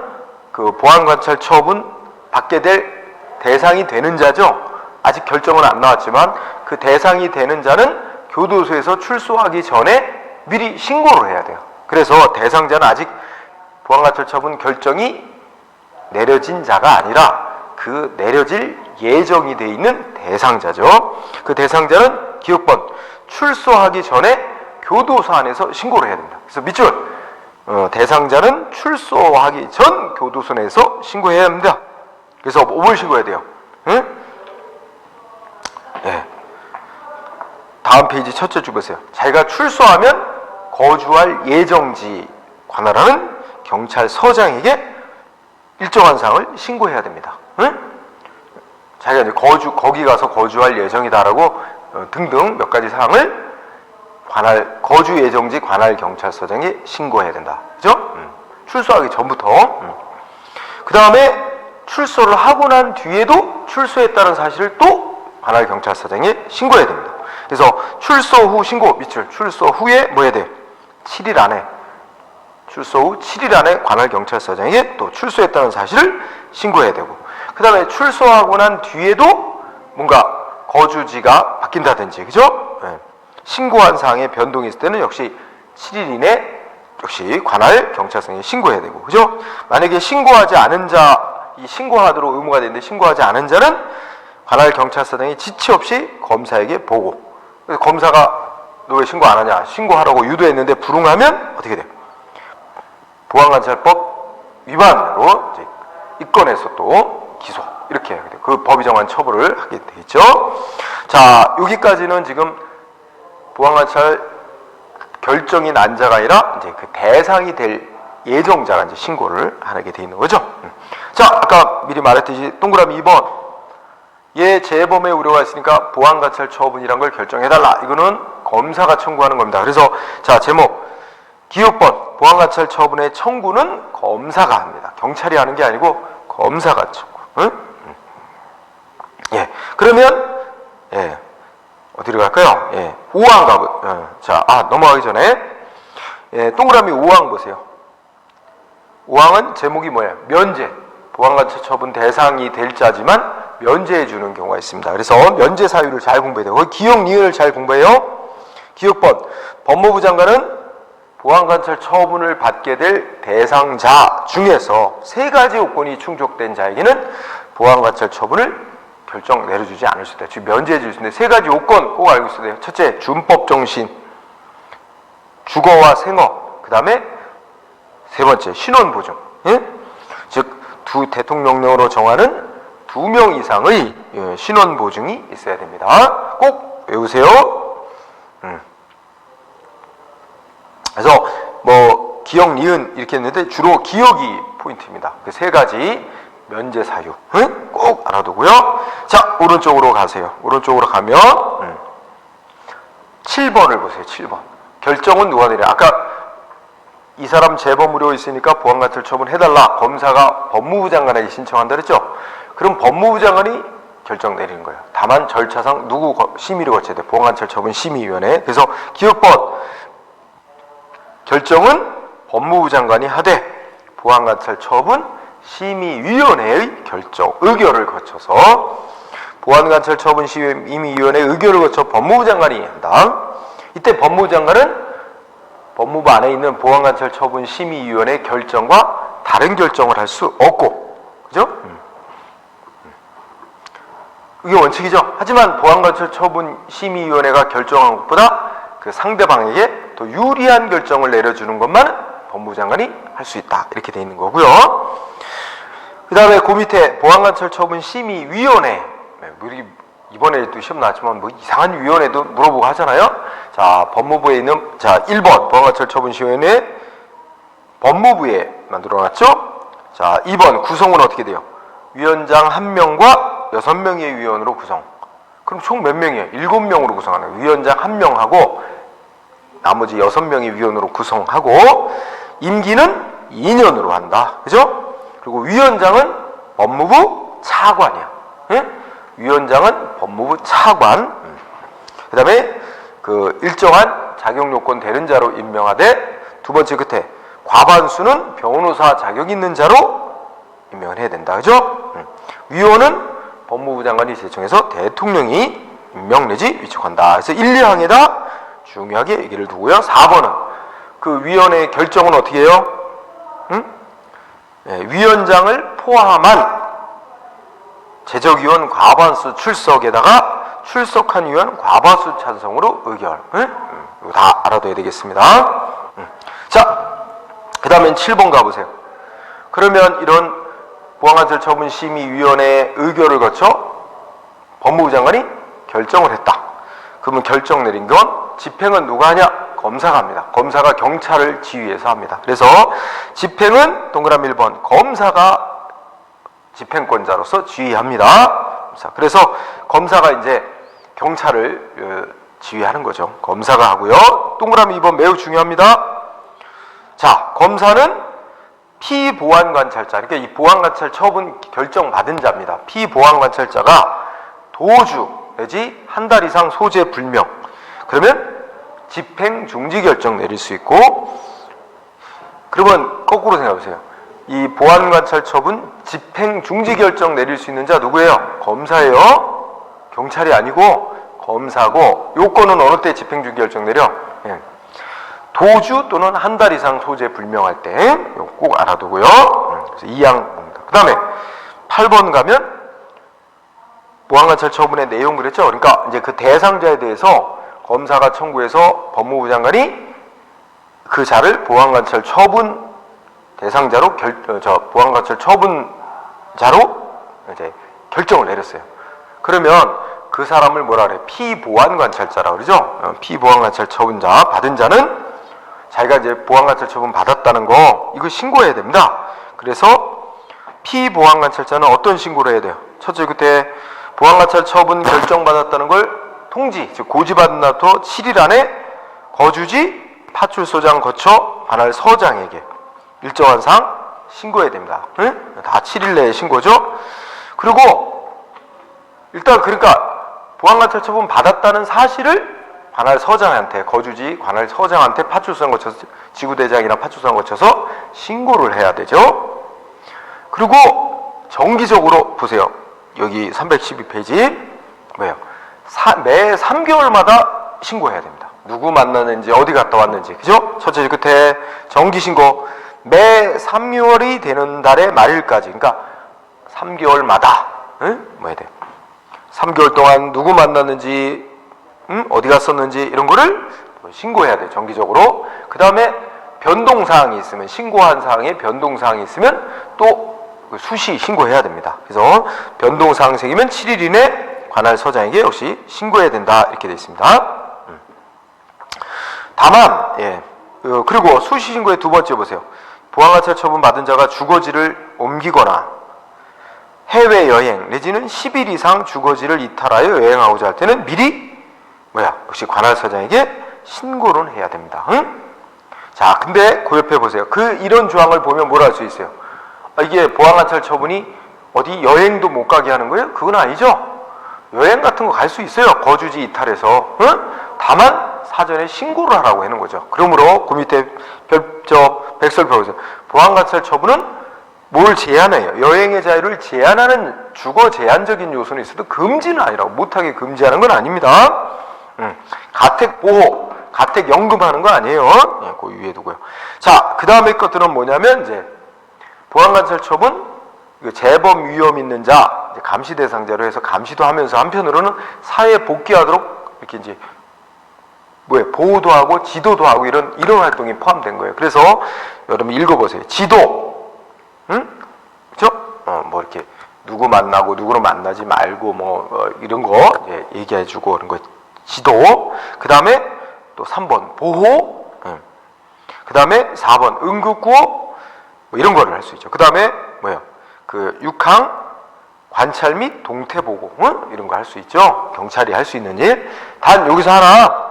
그 보안관찰 처분 받게 될 대상이 되는 자죠. 아직 결정은 안 나왔지만 그 대상이 되는 자는 교도소에서 출소하기 전에 미리 신고를 해야 돼요. 그래서 대상자는 아직 보안관찰 처분 결정이 내려진 자가 아니라 그 내려질 예정이 돼 있는 대상자죠. 그 대상자는 기억번 출소하기 전에 교도소 안에서 신고를 해야 됩니다. 그래서 밑줄 대상자는 출소하기 전 교도소 내에서 신고해야 합니다. 그래서 뭘 신고해야 돼요? 응? 네. 다음 페이지 첫째 줄 보세요. 자기가 출소하면 거주할 예정지 관할하는 경찰서장에게 일정한 사항을 신고해야 됩니다. 응? 자기가 이제 거기 가서 거주할 예정이다라고 등등 몇 가지 사항을 거주 예정지 관할 경찰서장에 신고해야 된다. 그죠? 출소하기 전부터. 그 다음에 출소를 하고 난 뒤에도 출소했다는 사실을 또 관할 경찰서장에 신고해야 됩니다. 그래서 출소 후 신고 밑줄. 출소 후에 뭐 해야 돼? 7일 안에. 출소 후 7일 안에 관할 경찰서장에게 또 출소했다는 사실을 신고해야 되고, 그 다음에 출소하고 난 뒤에도 뭔가 거주지가 바뀐다든지, 그죠? 네. 신고한 사항에 변동이 있을 때는 역시 7일 이내 역시 관할 경찰서에 신고해야 되고, 그죠? 만약에 신고하지 않은 자, 이 신고하도록 의무가 되는데 신고하지 않은 자는 관할 경찰서장이 지체 없이 검사에게 보고, 그래서 검사가 너 왜 신고 안 하냐? 신고하라고 유도했는데 불응하면 어떻게 돼? 보안관찰법 위반으로 이제 입건해서 또 기소, 이렇게 하게 돼요. 그 법이 정한 처벌을 하게 되겠죠. 자, 여기까지는 지금 보안관찰 결정이 난 자가 아니라 이제 그 대상이 될 예정자가 이제 신고를 하게 돼 있는 거죠. 자, 아까 미리 말했듯이 동그라미 2번. 얘 재범의 우려가 있으니까 보안관찰 처분이란 걸 결정해달라. 이거는 검사가 청구하는 겁니다. 그래서 자, 제목 기억번 보안관찰 처분의 청구는 검사가 합니다. 경찰이 하는 게 아니고 검사가 청구. 응? 예. 그러면 예. 어디로 갈까요? 예. 5항 가보. 자, 넘어가기 전에 예, 동그라미 5항 보세요. 5항은 제목이 뭐예요? 면제. 보안관찰 처분 대상이 될 자지만 면제해 주는 경우가 있습니다. 그래서 면제 사유를 잘 공부해야 돼요. 기억 니은을 잘 공부해요. 기억번 법무부 장관은 보안관찰 처분을 받게 될 대상자 중에서 세 가지 요건이 충족된 자에게는 보안관찰 처분을 결정 내려주지 않을 수 있다. 즉 면제해 줄 수 있는데 세 가지 요건 꼭 알고 있어야 돼요. 첫째, 준법 정신, 주거와 생업, 그 다음에 세 번째, 신원 보증. 예? 즉 두 대통령령으로 정하는 2명 이상의 신원 보증이 있어야 됩니다. 꼭 외우세요. 그래서 뭐 기억, 니은 이렇게 했는데 주로 기억이 포인트입니다. 그 세 가지 면제 사유 꼭 알아두고요. 자, 오른쪽으로 가세요. 오른쪽으로 가면 7번을 보세요. 7번. 결정은 누가 내려? 아까 이 사람 재범 우려 있으니까 보안관찰 처분 해달라. 검사가 법무부 장관에게 신청한다 그랬죠? 그럼 법무부 장관이 결정 내리는 거예요. 다만 절차상 누구 심의를 거쳐야 돼? 보안관찰 처분 심의위원회. 그래서 기억번 결정은 법무부 장관이 하되 보안관찰 처분 심의위원회의 결정, 의결을 거쳐서 보안관찰 처분 심의위원회 의결을 거쳐 법무부 장관이 한다. 이때 법무부 장관은 법무부 안에 있는 보안관찰 처분 심의위원회 결정과 다른 결정을 할 수 없고, 그죠? 이게 원칙이죠. 하지만 보안관찰 처분 심의위원회가 결정한 것보다 그 상대방에게 더 유리한 결정을 내려주는 것만 법무부 장관이 할 수 있다. 이렇게 돼 있는 거고요. 그 다음에 그 밑에 보안관찰 처분 심의위원회. 이번에 또 시험 나왔지만 뭐 이상한 위원회도 물어보고 하잖아요. 자, 법무부에 있는, 자, 1번 보안관찰 처분 심의위원회 법무부에 만들어놨죠. 자, 2번 구성은 어떻게 돼요? 위원장 1명과 6명의 위원으로 구성. 그럼 총 몇 명이에요? 7명으로 구성하는 거예요. 위원장 1명하고 나머지 6명의 위원으로 구성하고 임기는 2년으로 한다. 그죠? 그리고 위원장은 법무부 차관이야. 예? 위원장은 법무부 차관. 그 다음에 그 일정한 자격 요건 되는 자로 임명하되 두 번째 끝에 과반수는 변호사 자격 있는 자로 임명을 해야 된다. 그죠? 위원은 법무부 장관이 제청해서 대통령이 임명 내지 위촉한다. 그래서 1, 2항에다 중요하게 얘기를 두고요. 4번은 그 위원회의 결정은 어떻게 해요? 네, 위원장을 포함한 제적위원 과반수 출석에다가 출석한 위원 과반수 찬성으로 의결. 이거 다 알아둬야 되겠습니다. 자, 그 다음엔 7번 가보세요. 그러면 이런 보안관찰 처분 심의위원회의 의결을 거쳐 법무부 장관이 결정을 했다. 그러면 결정 내린 건 집행은 누가 하냐? 검사가 합니다. 검사가 경찰을 지휘해서 합니다. 그래서 집행은 동그라미 1번 검사가 집행권자로서 지휘합니다. 그래서 검사가 이제 경찰을 지휘하는 거죠. 검사가 하고요. 동그라미 2번 매우 중요합니다. 자, 검사는 피보안관찰자, 그러니까 이 보안관찰 처분 결정받은 자입니다. 피보안관찰자가 도주 내지 한 달 이상 소재 불명, 그러면 집행 중지 결정 내릴 수 있고, 그러면 거꾸로 생각해보세요. 이 보안관찰 처분 집행 중지 결정 내릴 수 있는 자 누구예요? 검사예요. 경찰이 아니고 검사고, 요건은 어느 때 집행 중지 결정 내려? 도주 또는 한 달 이상 소재 불명할 때 꼭 알아두고요. 그래서 2항입니다. 그 다음에 8번 가면 보안관찰 처분의 내용 그랬죠. 그러니까 이제 그 대상자에 대해서 검사가 청구해서 법무부 장관이 그 자를 보안관찰 처분 대상자로 보안관찰 처분자로 이제 결정을 내렸어요. 그러면 그 사람을 뭐라 그래? 피보안관찰자라 그러죠. 피보안관찰 처분자 받은 자는 자기가 이제 보안관찰 처분 받았다는 거 이거 신고해야 됩니다. 그래서 피보안관찰자는 어떤 신고를 해야 돼요? 첫째, 그때 보안관찰 처분 결정받았다는 걸 통지, 즉 고지받은 날부터 7일 안에 거주지 파출소장 거쳐 관할 서장에게 일정한 사항 신고해야 됩니다. 응? 다 7일 내에 신고죠. 그리고 일단 그러니까 보안관찰 처분 받았다는 사실을 관할 서장한테, 거주지 관할 서장한테 파출소장 거쳐서, 지구대장이나 파출소장 거쳐서 신고를 해야 되죠. 그리고 정기적으로 보세요. 여기 312페이지 뭐예요? 매 3개월마다 신고해야 됩니다. 누구 만났는지, 어디 갔다 왔는지, 그죠? 첫째 줄 끝에 정기신고, 매 3개월이 되는 달의 말일까지, 그러니까 3개월마다, 뭐 해야 돼? 3개월 동안 누구 만났는지, 어디 갔었는지, 이런 거를 신고해야 돼, 정기적으로. 그 다음에 변동사항이 있으면, 신고한 사항에 변동사항이 있으면 또 수시 신고해야 됩니다. 그래서 변동사항 생기면 7일 이내 관할 서장에게 역시 신고해야 된다, 이렇게 되어 있습니다. 다만, 그리고 수시 신고의 두 번째 보세요. 보안관찰 처분 받은 자가 주거지를 옮기거나 해외여행 내지는 10일 이상 주거지를 이탈하여 여행하고자 할 때는 미리 역시 관할서장에게 신고는 해야 됩니다. 자, 근데 그 옆에 보세요. 이런 조항을 보면 뭐라 할 수 있어요? 이게 보안관찰 처분이 어디 여행도 못 가게 하는 거예요? 그건 아니죠. 여행 같은 거 갈 수 있어요. 거주지 이탈해서. 다만 사전에 신고를 하라고 하는 거죠. 그러므로 그 밑에 백설표 보세요. 보안관찰 처분은 뭘 제한해요? 여행의 자유를 제한하는 주거 제한적인 요소는 있어도 금지는 아니라고, 못하게 금지하는 건 아닙니다. 가택 보호, 가택 연금하는 거 아니에요. 그 위에 두고요. 자, 그 다음에 것들은 뭐냐면 이제 보안관찰 처분, 재범 위험 있는 자, 감시 대상자로 해서 감시도 하면서 한편으로는 사회에 복귀하도록 이렇게 이제 보호도 하고 지도도 하고 이런 활동이 포함된 거예요. 그래서 여러분 읽어보세요. 지도, 그죠? 뭐 이렇게 누구 만나고 누구를 만나지 말고 이런 거 얘기해주고 그런 거 지도. 그 다음에 또 3번 보호, 그 다음에 4번 응급구호, 이런 거를 할 수 있죠. 그 다음에 6항 관찰 및 동태보고, 이런 거 할 수 있죠. 경찰이 할 수 있는 일. 단 여기서 하나,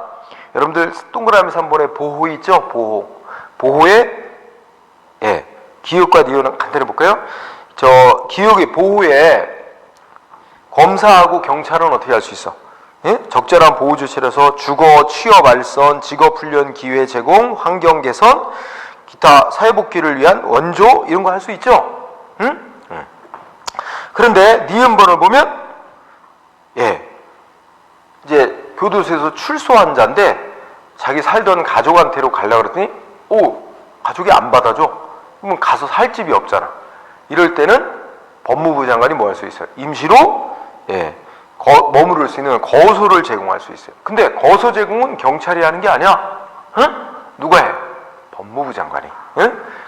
여러분들 동그라미 3번에 보호 있죠. 보호의 기억과 니은은 간단히 볼까요? 기억의 보호에 검사하고 경찰은 어떻게 할 수 있어? 적절한 보호 조치라서 주거, 취업 알선, 직업 훈련 기회 제공, 환경 개선, 기타 사회복귀를 위한 원조, 이런 거 할 수 있죠. 그런데 니은번을 보면 이제 교도소에서 출소한 자인데 자기 살던 가족한테로 가려고 그랬더니 가족이 안 받아줘. 그러면 가서 살 집이 없잖아. 이럴 때는 법무부 장관이 뭐 할 수 있어요? 임시로 머무를 수 있는 거소를 제공할 수 있어요. 근데 거소 제공은 경찰이 하는 게 아니야. 누가 해? 법무부 장관이.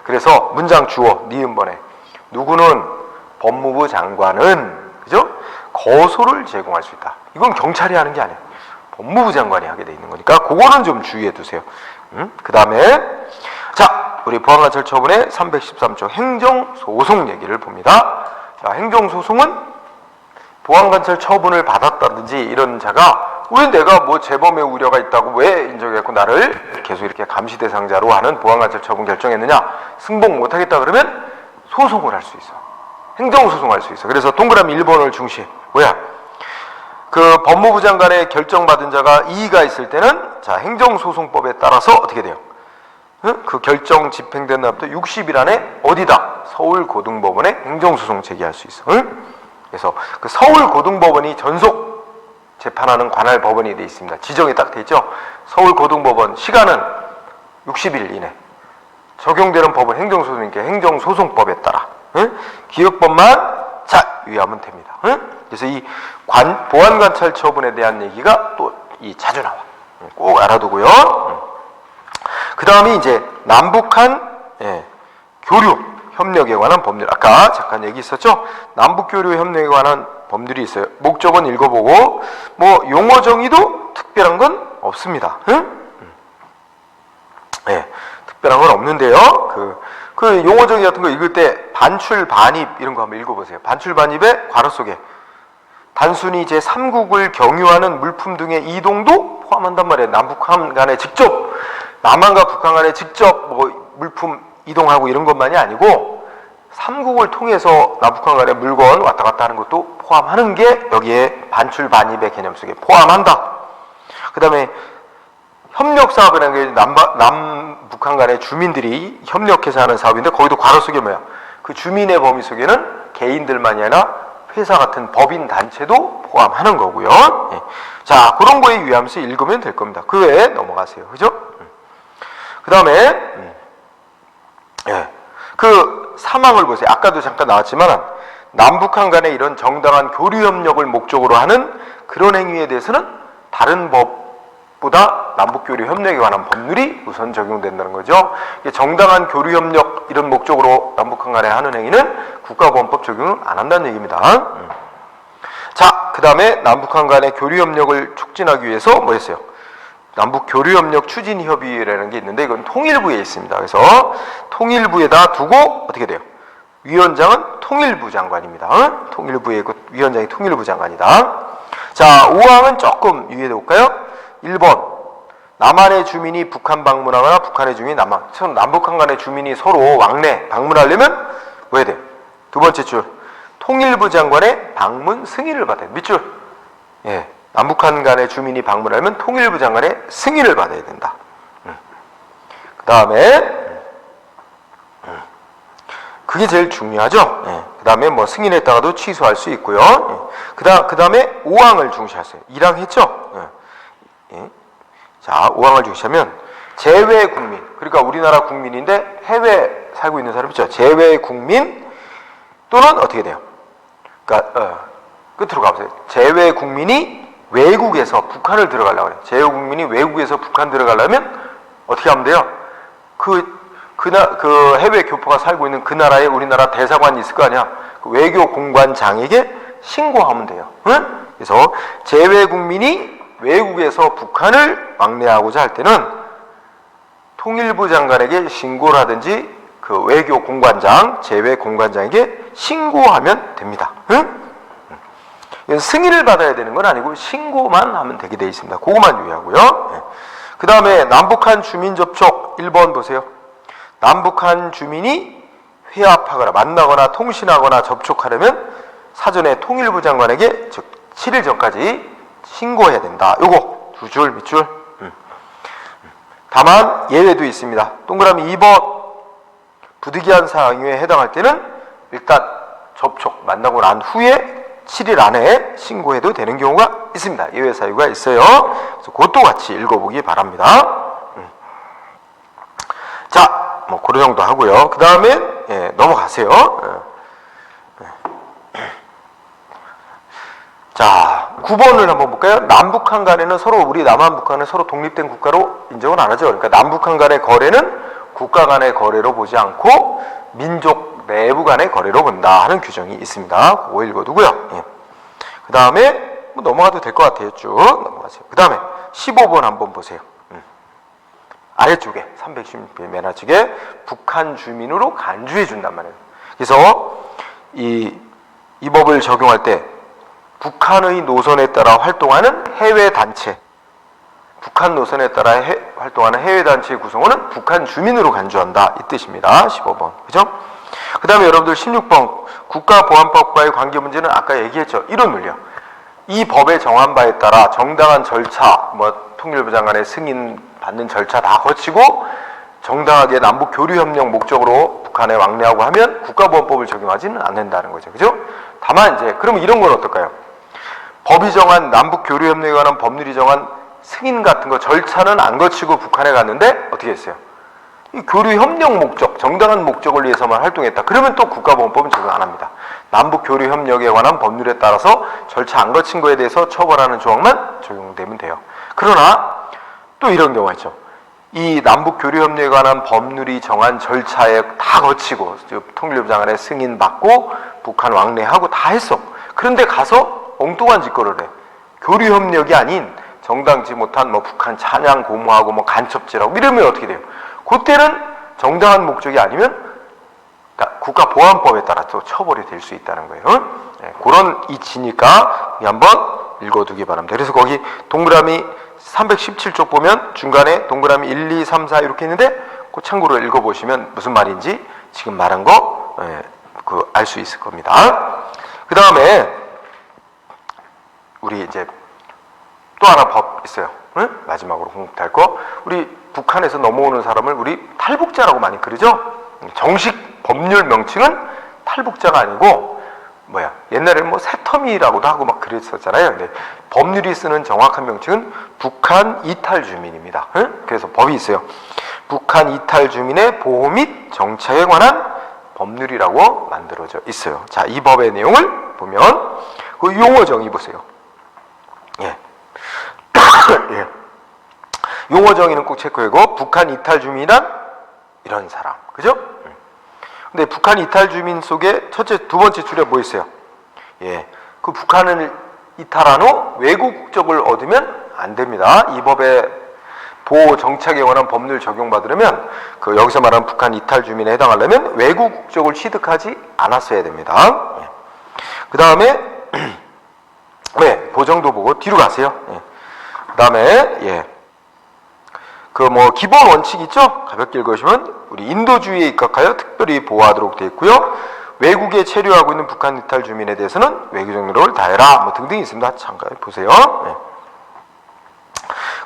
그래서 문장 주어 니은번에 누구는 법무부 장관은, 그죠? 거소를 제공할 수 있다. 이건 경찰이 하는 게 아니에요. 법무부 장관이 하게 돼 있는 거니까 그거는 좀 주의해 두세요. 그 다음에 자, 우리 보안관찰 처분의 313조 행정소송 얘기를 봅니다. 자, 행정소송은 보안관찰 처분을 받았다든지 이런 자가 왜 내가 재범의 우려가 있다고 왜 인정했고 나를 계속 이렇게 감시 대상자로 하는 보안관찰 처분 결정했느냐, 승복 못하겠다 그러면 소송을 할 수 있어. 행정소송할 수 있어. 그래서 동그라미 1번을 중시해. 그 법무부 장관의 결정받은 자가 이의가 있을 때는 자, 행정소송법에 따라서 어떻게 돼요? 그 결정 집행된 날부터 60일 안에 어디다? 서울고등법원에 행정소송 제기할 수 있어. 그래서 그 서울고등법원이 전속 재판하는 관할 법원이 돼 있습니다. 지정이 딱 돼 있죠. 서울고등법원 시간은 60일 이내. 적용되는 법은 행정소송이니까 행정소송법에 따라 기억법만 위하면 됩니다. 그래서 이 보안관찰 처분에 대한 얘기가 또 자주 나와. 꼭 알아두고요. 그 다음이 이제 남북한 교류 협력에 관한 법률. 아까 잠깐 얘기 있었죠? 남북교류 협력에 관한 법률이 있어요. 목적은 읽어보고 용어 정의도 특별한 건 없습니다. 특별한 건 없는데요. 그 용어 정의 같은 거 읽을 때 반출 반입 이런 거 한번 읽어보세요. 반출 반입의 괄호 속에 단순히 이제 삼국을 경유하는 물품 등의 이동도 포함한단 말이에요. 남북한 간에 직접, 남한과 북한 간에 직접 물품 이동하고 이런 것만이 아니고 삼국을 통해서 남북한 간에 물건 왔다 갔다 하는 것도 포함하는 게 여기에 반출 반입의 개념 속에 포함한다. 그 다음에 협력사업이라는 게 남북한 간의 주민들이 협력해서 하는 사업인데 거기도 괄호 속에 그 주민의 범위 속에는 개인들만이 아니라 회사 같은 법인 단체도 포함하는 거고요. 예. 자, 그런 거에 유의하면서 읽으면 될 겁니다. 그 외에 넘어가세요. 그죠? 그 다음에 예. 그 사망을 보세요. 아까도 잠깐 나왔지만 남북한 간의 이런 정당한 교류협력을 목적으로 하는 그런 행위에 대해서는 다른 법보다 남북교류협력에 관한 법률이 우선 적용된다는 거죠. 정당한 교류협력 이런 목적으로 남북한 간에 하는 행위는 국가보안법 적용을 안 한다는 얘기입니다. 자, 그 다음에 남북한 간의 교류협력을 촉진하기 위해서 뭐 했어요? 남북교류협력 추진협의회라는 게 있는데 이건 통일부에 있습니다. 그래서 통일부에다 두고 어떻게 돼요? 위원장은 통일부 장관입니다. 통일부의 위원장이 통일부 장관이다. 자, 5항은 조금 유의해 볼까요? 1번 남한의 주민이 북한 방문하거나 북한의 주민이 남북한 간의 주민이 서로 왕래 방문하려면 뭐 해야 돼요? 두 번째 줄 통일부 장관의 방문 승인을 받아야 돼요. 밑줄 예. 남북한 간의 주민이 방문하면 통일부 장관의 승인을 받아야 된다. 그 다음에 그게 제일 중요하죠. 예. 그 다음에 뭐 승인했다가도 취소할 수 있고요. 예. 그 다음에 5항을 중시하세요. 1항 했죠. 예. 예. 자, 5항을 중시하면 제외 국민, 그러니까 우리나라 국민인데 해외 살고 있는 사람 있죠. 제외 국민 또는 어떻게 돼요? 그러니까 끝으로 가보세요. 제외 국민이 외국에서 북한을 들어가려고 해요. 제외 국민이 외국에서 북한 들어가려면 어떻게 하면 돼요? 그 해외 교포가 살고 있는 그 나라에 우리나라 대사관이 있을 거 아니야. 그 외교 공관장에게 신고하면 돼요. 응? 그래서 제외 국민이 외국에서 북한을 왕래하고자 할 때는 통일부 장관에게 신고를 하든지 그 외교 공관장, 제외 공관장에게 신고하면 됩니다. 응? 승인을 받아야 되는 건 아니고 신고만 하면 되게 돼 있습니다. 그거만 유의하고요. 그 다음에 남북한 주민 접촉 1번 보세요. 남북한 주민이 회합하거나 만나거나 통신하거나 접촉하려면 사전에 통일부 장관에게 즉 7일 전까지 신고해야 된다. 요거 두 줄 밑줄. 다만 예외도 있습니다. 동그라미 2번 부득이한 사항에 해당할 때는 일단 접촉 만나고 난 후에 7일 안에 신고해도 되는 경우가 있습니다. 예외 사유가 있어요. 그래서 그것도 같이 읽어보기 바랍니다. 자, 뭐 그런 정도 하고요. 그 다음에 예, 넘어가세요. 자, 9번을 한번 볼까요? 남북한 간에는 서로 우리 남한 북한은 서로 독립된 국가로 인정을 안 하죠. 그러니까 남북한 간의 거래는 국가 간의 거래로 보지 않고 민족 내부 간의 거래로 본다 하는 규정이 있습니다. 그거 읽어두고요. 예. 그 다음에 뭐 넘어가도 될 것 같아요. 쭉 넘어가세요. 그 다음에 15번 한번 보세요. 아래쪽에 310편 맨 아래쪽에 북한 주민으로 간주해 준단 말이에요. 그래서 이 법을 적용할 때 북한의 노선에 따라 활동하는 해외 단체, 북한 노선에 따라 활동하는 해외 단체의 구성원은 북한 주민으로 간주한다 이 뜻입니다. 15번 그죠? 그 다음에 여러분들 16번 국가보안법과의 관계 문제는 아까 얘기했죠. 이런 논리요. 이 법의 정한 바에 따라 정당한 절차, 뭐 통일부 장관의 승인 받는 절차 다 거치고 정당하게 남북 교류협력 목적으로 북한에 왕래하고 하면 국가보안법을 적용하지는 않는다는 거죠. 그죠? 다만 이제 그러면 이런 건 어떨까요? 법이 정한 남북 교류협력에 관한 법률이 정한 승인 같은 거 절차는 안 거치고 북한에 갔는데 어떻게 했어요? 이 교류협력 목적, 정당한 목적을 위해서만 활동했다. 그러면 또 국가보안법은 적용 안 합니다. 남북 교류협력에 관한 법률에 따라서 절차 안 거친 거에 대해서 처벌하는 조항만 적용되면 돼요. 그러나 또 이런 경우가 있죠. 이 남북 교류협력에 관한 법률이 정한 절차에 다 거치고 통일부 장관의 승인 받고 북한 왕래하고 다 했어. 그런데 가서 엉뚱한 짓거리를 해. 교류협력이 아닌 정당치 못한 뭐 북한 찬양 고무하고 뭐 간첩질하고 이러면 어떻게 돼요? 그때는 정당한 목적이 아니면 국가보안법에 따라서 처벌이 될 수 있다는 거예요. 네, 그런 이치니까 한번 읽어두기 바랍니다. 그래서 거기 동그라미 317쪽 보면 중간에 동그라미 1, 2, 3, 4 이렇게 있는데 그 참고로 읽어보시면 무슨 말인지 지금 말한 거 알 수 있을 겁니다. 그 다음에 우리 이제 또 하나 법 있어요. 응? 마지막으로 공부할 거. 우리 북한에서 넘어오는 사람을 우리 탈북자라고 많이 그러죠. 정식 법률 명칭은 탈북자가 아니고 옛날에는 뭐 새터미라고도 하고 막 그랬었잖아요. 근데 법률이 쓰는 정확한 명칭은 북한 이탈 주민입니다. 그래서 법이 있어요. 북한 이탈 주민의 보호 및 정착에 관한 법률이라고 만들어져 있어요. 자, 이 법의 내용을 보면 그 용어 정의 보세요. 예. 예. 용어 정의는 꼭 체크하고, 북한 이탈 주민이란 이런 사람, 그죠? 근데 북한 이탈 주민 속에 두 번째 줄에 뭐 있어요? 예, 그 북한을 이탈한 후 외국 국적을 얻으면 안 됩니다. 이 법의 보호 정착에 관한 법률 적용받으려면 그 여기서 말하는 북한 이탈 주민에 해당하려면 외국 국적을 취득하지 않았어야 됩니다. 예. 그 다음에 보정도 보고 뒤로 가세요. 예. 그 다음에 그 기본 원칙 있죠? 가볍게 읽으시면 우리 인도주의에 입각하여 특별히 보호하도록 되어 있고요. 외국에 체류하고 있는 북한 이탈 주민에 대해서는 외교적 노력을 다해라 등등이 있습니다. 참고해 보세요. 네.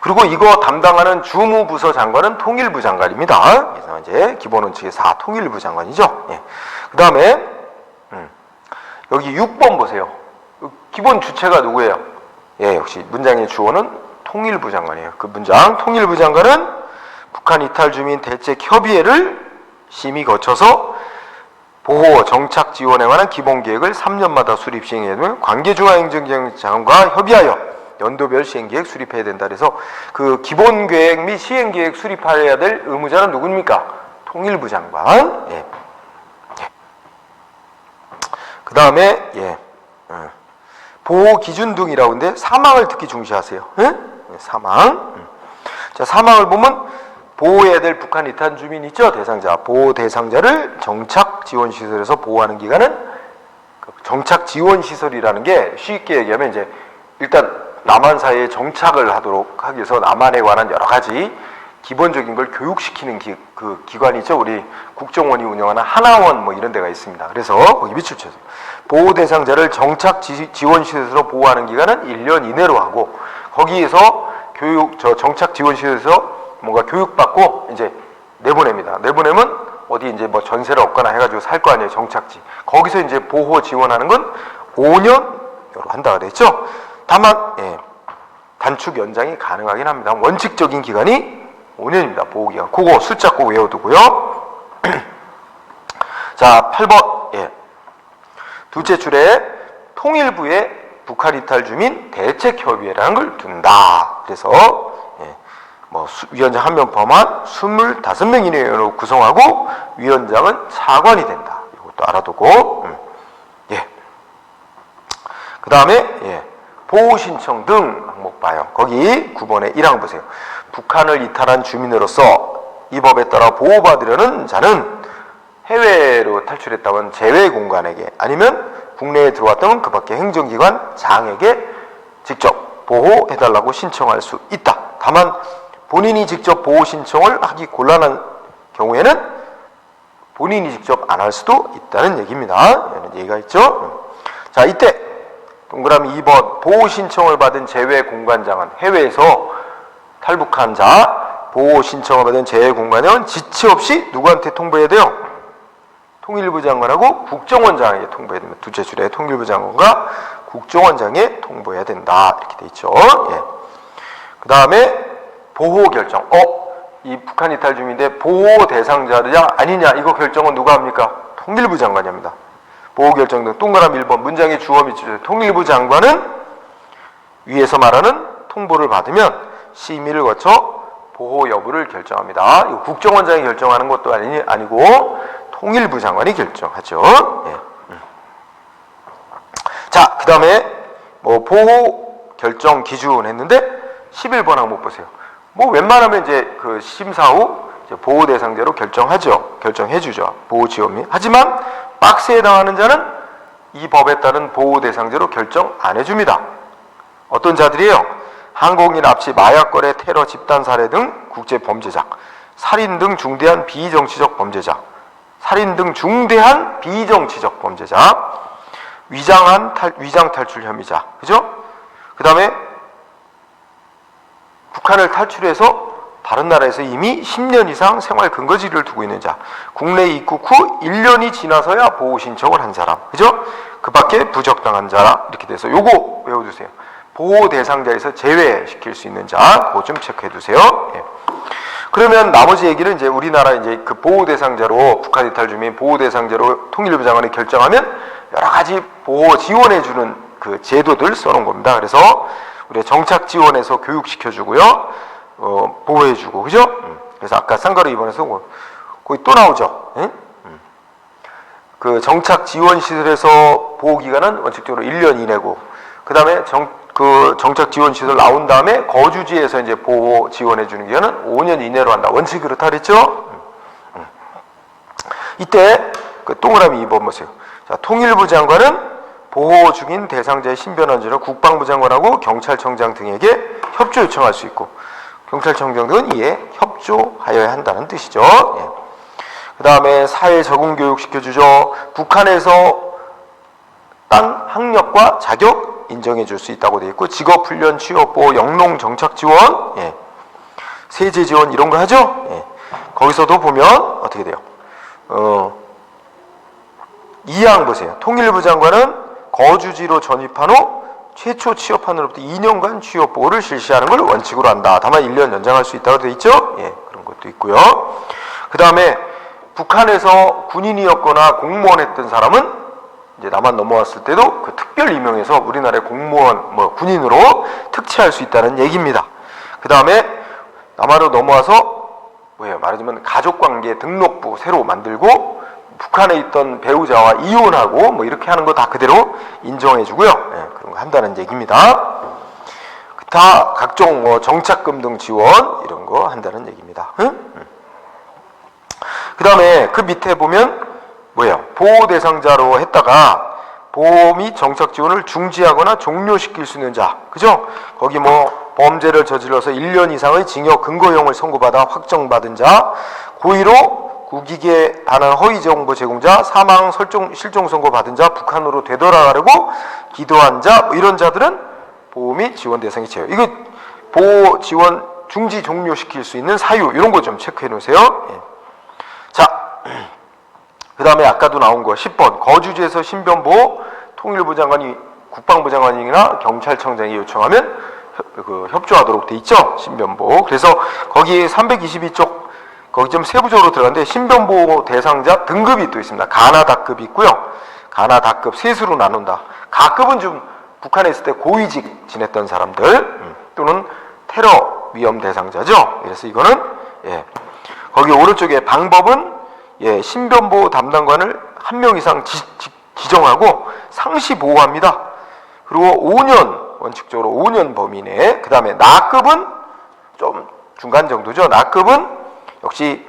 그리고 이거 담당하는 주무부서 장관은 통일부 장관입니다. 그래서 이제 기본 원칙의 4 통일부 장관이죠. 네. 그 다음에 여기 6번 보세요. 기본 주체가 누구예요? 역시 문장의 주어는 통일부 장관이에요. 그 문장, 통일부 장관은 북한 이탈 주민 대책 협의회를 심의 거쳐서 보호 정착 지원에 관한 기본 계획을 3년마다 수립 시행해야 되면 관계중앙행정장관과 협의하여 연도별 시행계획 수립해야 된다. 그래서 그 기본 계획 및 시행계획 수립해야 될 의무자는 누굽니까? 통일부 장관. 그 다음에 보호 기준 등이라고 하는데 사망을 특히 중시하세요. 사망. 자, 사망을 보면 보호해야 될 북한 이탈 주민 있죠? 대상자. 보호 대상자를 정착 지원 시설에서 보호하는 기간은 정착 지원 시설이라는 게 쉽게 얘기하면 이제 일단 남한 사회에 정착을 하기 위해서 남한에 관한 여러 가지 기본적인 걸 교육시키는 그 기관이죠. 우리 국정원이 운영하는 하나원 이런 데가 있습니다. 그래서 거기 밑줄 쳐서 보호 대상자를 정착 지원 시설에서 보호하는 기간은 1년 이내로 하고, 거기에서 정착 지원 시설에서 뭔가 교육받고 이제 내보냅니다. 내보내면 어디 이제 전세를 얻거나 해가지고 살 거 아니에요, 정착지. 거기서 이제 보호 지원하는 건 5년으로 한다고 됐죠. 다만 단축 연장이 가능하긴 합니다. 원칙적인 기간이 5년입니다. 보호기간. 그거 숫자 꼭 외워두고요. 자, 8번. 둘째 줄에 통일부에 북한 이탈 주민 대책협의회라는 걸 둔다. 그래서 위원장 1명 포함한 25명 이내로 구성하고 위원장은 차관이 된다. 이것도 알아두고. 그 다음에 보호 신청 등 항목 봐요. 거기 9번에 1항 보세요. 북한을 이탈한 주민으로서 이 법에 따라 보호받으려는 자는 해외로 탈출했다면 제외 공간에게, 아니면 국내에 들어왔다면 그 밖에 행정기관 장에게 직접 보호해달라고 신청할 수 있다. 다만 본인이 직접 보호 신청을 하기 곤란한 경우에는 본인이 직접 안 할 수도 있다는 얘기입니다. 이런 얘기가 있죠. 자, 이때 동그라미 2번 보호 신청을 받은 제외 공관장은, 해외에서 탈북한 자 보호 신청을 받은 제외 공관장은 지체 없이 누구한테 통보해야 돼요? 통일부 장관하고 국정원장에게 통보해야 됩니다. 둘째 줄에 통일부 장관과 국정원장에 통보해야 된다. 이렇게 돼 있죠. 그 다음에 보호 결정. 이 북한 이탈 주민인데 보호 대상자냐 아니냐, 이거 결정은 누가 합니까? 통일부 장관이 합니다. 보호 결정 등 동그라미 1번 문장의 주어 및 주제. 통일부 장관은 위에서 말하는 통보를 받으면 심의를 거쳐 보호 여부를 결정합니다. 이거 국정원장이 결정하는 것도 아니고 통일부 장관이 결정하죠. 자, 그 다음에 보호 결정 기준 했는데 11번 항목 보세요. 웬만하면 이제 그 심사 후 이제 보호 대상자로 결정해주죠. 보호 지원 및. 하지만 박스에 해당하는 자는 이 법에 따른 보호 대상자로 결정 안 해줍니다. 어떤 자들이에요? 항공인 납치, 마약 거래, 테러, 집단 살해 등 국제 범죄자, 살인 등 중대한 비정치적 범죄자, 살인 등 중대한 비정치적 범죄자, 위장 탈출 혐의자, 그죠? 그 다음에 북한을 탈출해서 다른 나라에서 이미 10년 이상 생활 근거지를 두고 있는 자, 국내 입국 후 1년이 지나서야 보호 신청을 한 사람, 그죠? 그 밖에 부적당한 자, 이렇게 돼서 요거 외워두세요. 보호 대상자에서 제외시킬 수 있는 자, 그거 좀 체크해두세요. 예. 그러면 나머지 얘기는 이제 우리나라 이제 그 보호 대상자로, 북한 이탈 주민 보호 대상자로 통일부 장관이 결정하면 여러 가지 보호 지원해주는 그 제도들 써놓은 겁니다. 그래서 우리 정착 지원해서 교육시켜주고요. 보호해주고, 그죠? 그래서 아까 쌍가루 입원해서 거기 또 나오죠. 응? 그 정착 지원 시설에서 보호 기간은 원칙적으로 1년 이내고, 그 다음에 정착 지원 시설 나온 다음에 거주지에서 이제 보호 지원해주는 기간은 5년 이내로 한다. 원칙 그렇다 그랬죠? 이때 그 동그라미 2번 보세요. 자, 통일부 장관은 보호 중인 대상자의 신변 안전을 국방부 장관하고 경찰청장 등에게 협조 요청할 수 있고, 경찰청장 등은 이에 협조하여야 한다는 뜻이죠. 예. 그 다음에 사회 적응 교육 시켜주죠. 북한에서 딴 학력과 자격 인정해 줄 수 있다고 되어 있고, 직업훈련, 취업보호, 영농 정착 지원, 예. 세제 지원 이런 거 하죠. 예. 거기서도 보면 어떻게 돼요? 2항 보세요. 통일부 장관은 거주지로 전입한 후 최초 취업한 후로부터 2년간 취업 보호를 실시하는 걸 원칙으로 한다. 다만 1년 연장할 수 있다고 되어 있죠. 예, 그런 것도 있고요. 그 다음에 북한에서 군인이었거나 공무원 했던 사람은 이제 남한 넘어왔을 때도 그 특별 임용해서 우리나라의 공무원, 군인으로 특채할 수 있다는 얘기입니다. 그 다음에 남한으로 넘어와서 말하자면 가족관계 등록부 새로 만들고 북한에 있던 배우자와 이혼하고 이렇게 하는 거 다 그대로 인정해주고요. 예, 그런 거 한다는 얘기입니다. 다 각종 정착금 등 지원 이런 거 한다는 얘기입니다. 그 다음에 그 밑에 보면 보호 대상자로 했다가 보호 및 정착 지원을 중지하거나 종료시킬 수 있는 자, 그죠? 거기 범죄를 저질러서 1년 이상의 징역 근거형을 선고받아 확정받은 자, 고의로 국익에 반한 허위 정보 제공자, 사망, 실종 선고 받은 자, 북한으로 되돌아가려고 기도한 자, 이런 자들은 보호 및 지원 대상이 채요. 이거 보호 지원 중지 종료시킬 수 있는 사유 이런 거 좀 체크해 놓으세요. 예. 자, 그 다음에 아까도 나온 거 10번 거주지에서 신변보호 통일부 장관이 국방부 장관이나 경찰청장이 요청하면 협조하도록 돼 있죠. 신변보호. 그래서 거기 322쪽 거기 좀 세부적으로 들어갔는데 신변보호 대상자 등급이 또 있습니다. 가나다급이 있고요. 가나다급 셋으로 나눈다. 가급은 좀 북한에 있을 때 고위직 지냈던 사람들 또는 테러 위험 대상자죠. 그래서 이거는 거기 오른쪽에 방법은 신변보호 담당관을 한 명 이상 지정하고 상시 보호합니다. 그리고 5년 원칙적으로 5년 범위 내에. 그 다음에 나급은 좀 중간 정도죠. 나급은 역시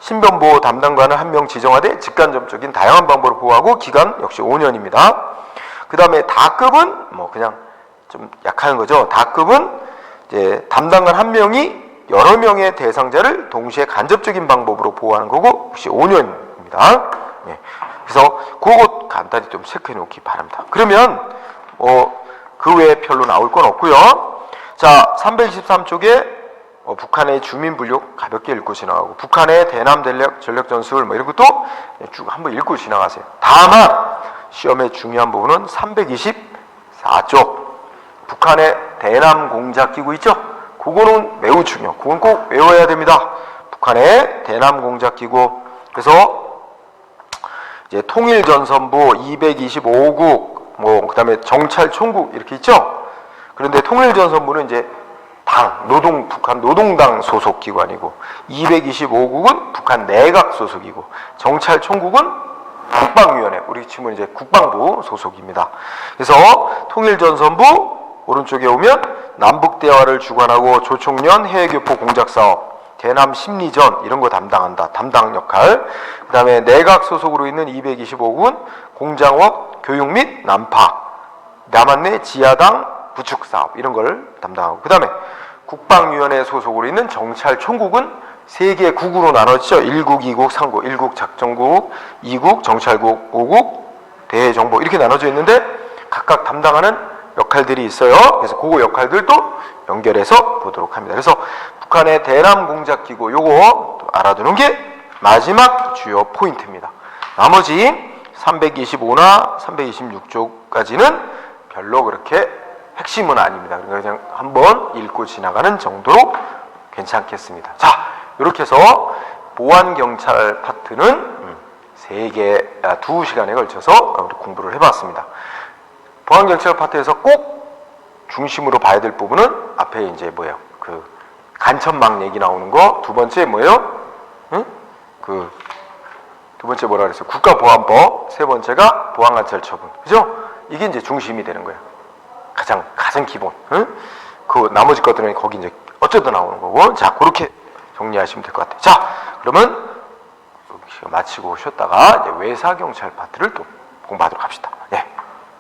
신변보호 담당관을 한 명 지정하되 직간접적인 다양한 방법으로 보호하고 기간 역시 5년입니다. 그 다음에 다급은 그냥 좀 약한 거죠. 다급은 이제 담당관 한 명이 여러 명의 대상자를 동시에 간접적인 방법으로 보호하는 거고 역시 5년입니다. 예. 그래서 그것 간단히 좀 체크해 놓기 바랍니다. 그러면 그 외에 별로 나올 건 없고요. 자, 323쪽에 북한의 주민 분류 가볍게 읽고 지나가고 북한의 대남 전력 전술 이런 것도 쭉 한번 읽고 지나가세요. 다만 시험의 중요한 부분은 324쪽 북한의 대남 공작 기구 있죠? 그거는 매우 중요해요. 그건 꼭 외워야 됩니다. 북한의 대남 공작 기구. 그래서 이제 통일전선부 225국 그다음에 정찰총국 이렇게 있죠? 그런데 통일전선부는 이제 북한 노동당 소속 기관이고 225국은 북한 내각 소속이고 정찰총국은 국방위원회, 우리 친구는 이제 국방부 소속입니다. 그래서 통일전선부 오른쪽에 오면 남북대화를 주관하고 조총련 해외교포 공작사업, 대남 심리전 이런 거 담당한다. 담당 역할. 그 다음에 내각 소속으로 있는 225국은 공장업, 교육 및 난파, 남한 내 지하당 구축사업 이런 걸 담당하고, 그 다음에 국방위원회 소속으로 있는 정찰총국은 3개 국으로 나눠지죠. 1국, 2국, 3국. 1국 작전국, 2국 정찰국, 5국 대정보 이렇게 나눠져 있는데 각각 담당하는 역할들이 있어요. 그래서 그 역할들도 연결해서 보도록 합니다. 그래서 북한의 대남 공작 기구 요거 또 알아두는 게 마지막 주요 포인트입니다. 나머지 325나 326쪽까지는 별로 그렇게 핵심은 아닙니다. 그러니까 그냥 한번 읽고 지나가는 정도로 괜찮겠습니다. 자, 이렇게 해서 보안경찰 파트는 2시간에 걸쳐서 우리 공부를 해봤습니다. 보안경찰 파트에서 꼭 중심으로 봐야 될 부분은 앞에 이제 뭐예요? 그 간첩망 얘기 나오는 거. 두 번째 뭐예요? 응? 두 번째 뭐라 그랬어요? 국가보안법. 세 번째가 보안관찰 처분. 그죠? 이게 이제 중심이 되는 거예요. 가장 기본. 응? 그 나머지 것들은 거기 이제 어쩌다 나오는 거고. 자, 그렇게 정리하시면 될 것 같아요. 자, 그러면 마치고 쉬었다가 이제 외사경찰 파트를 또 공부하도록 합시다. 네.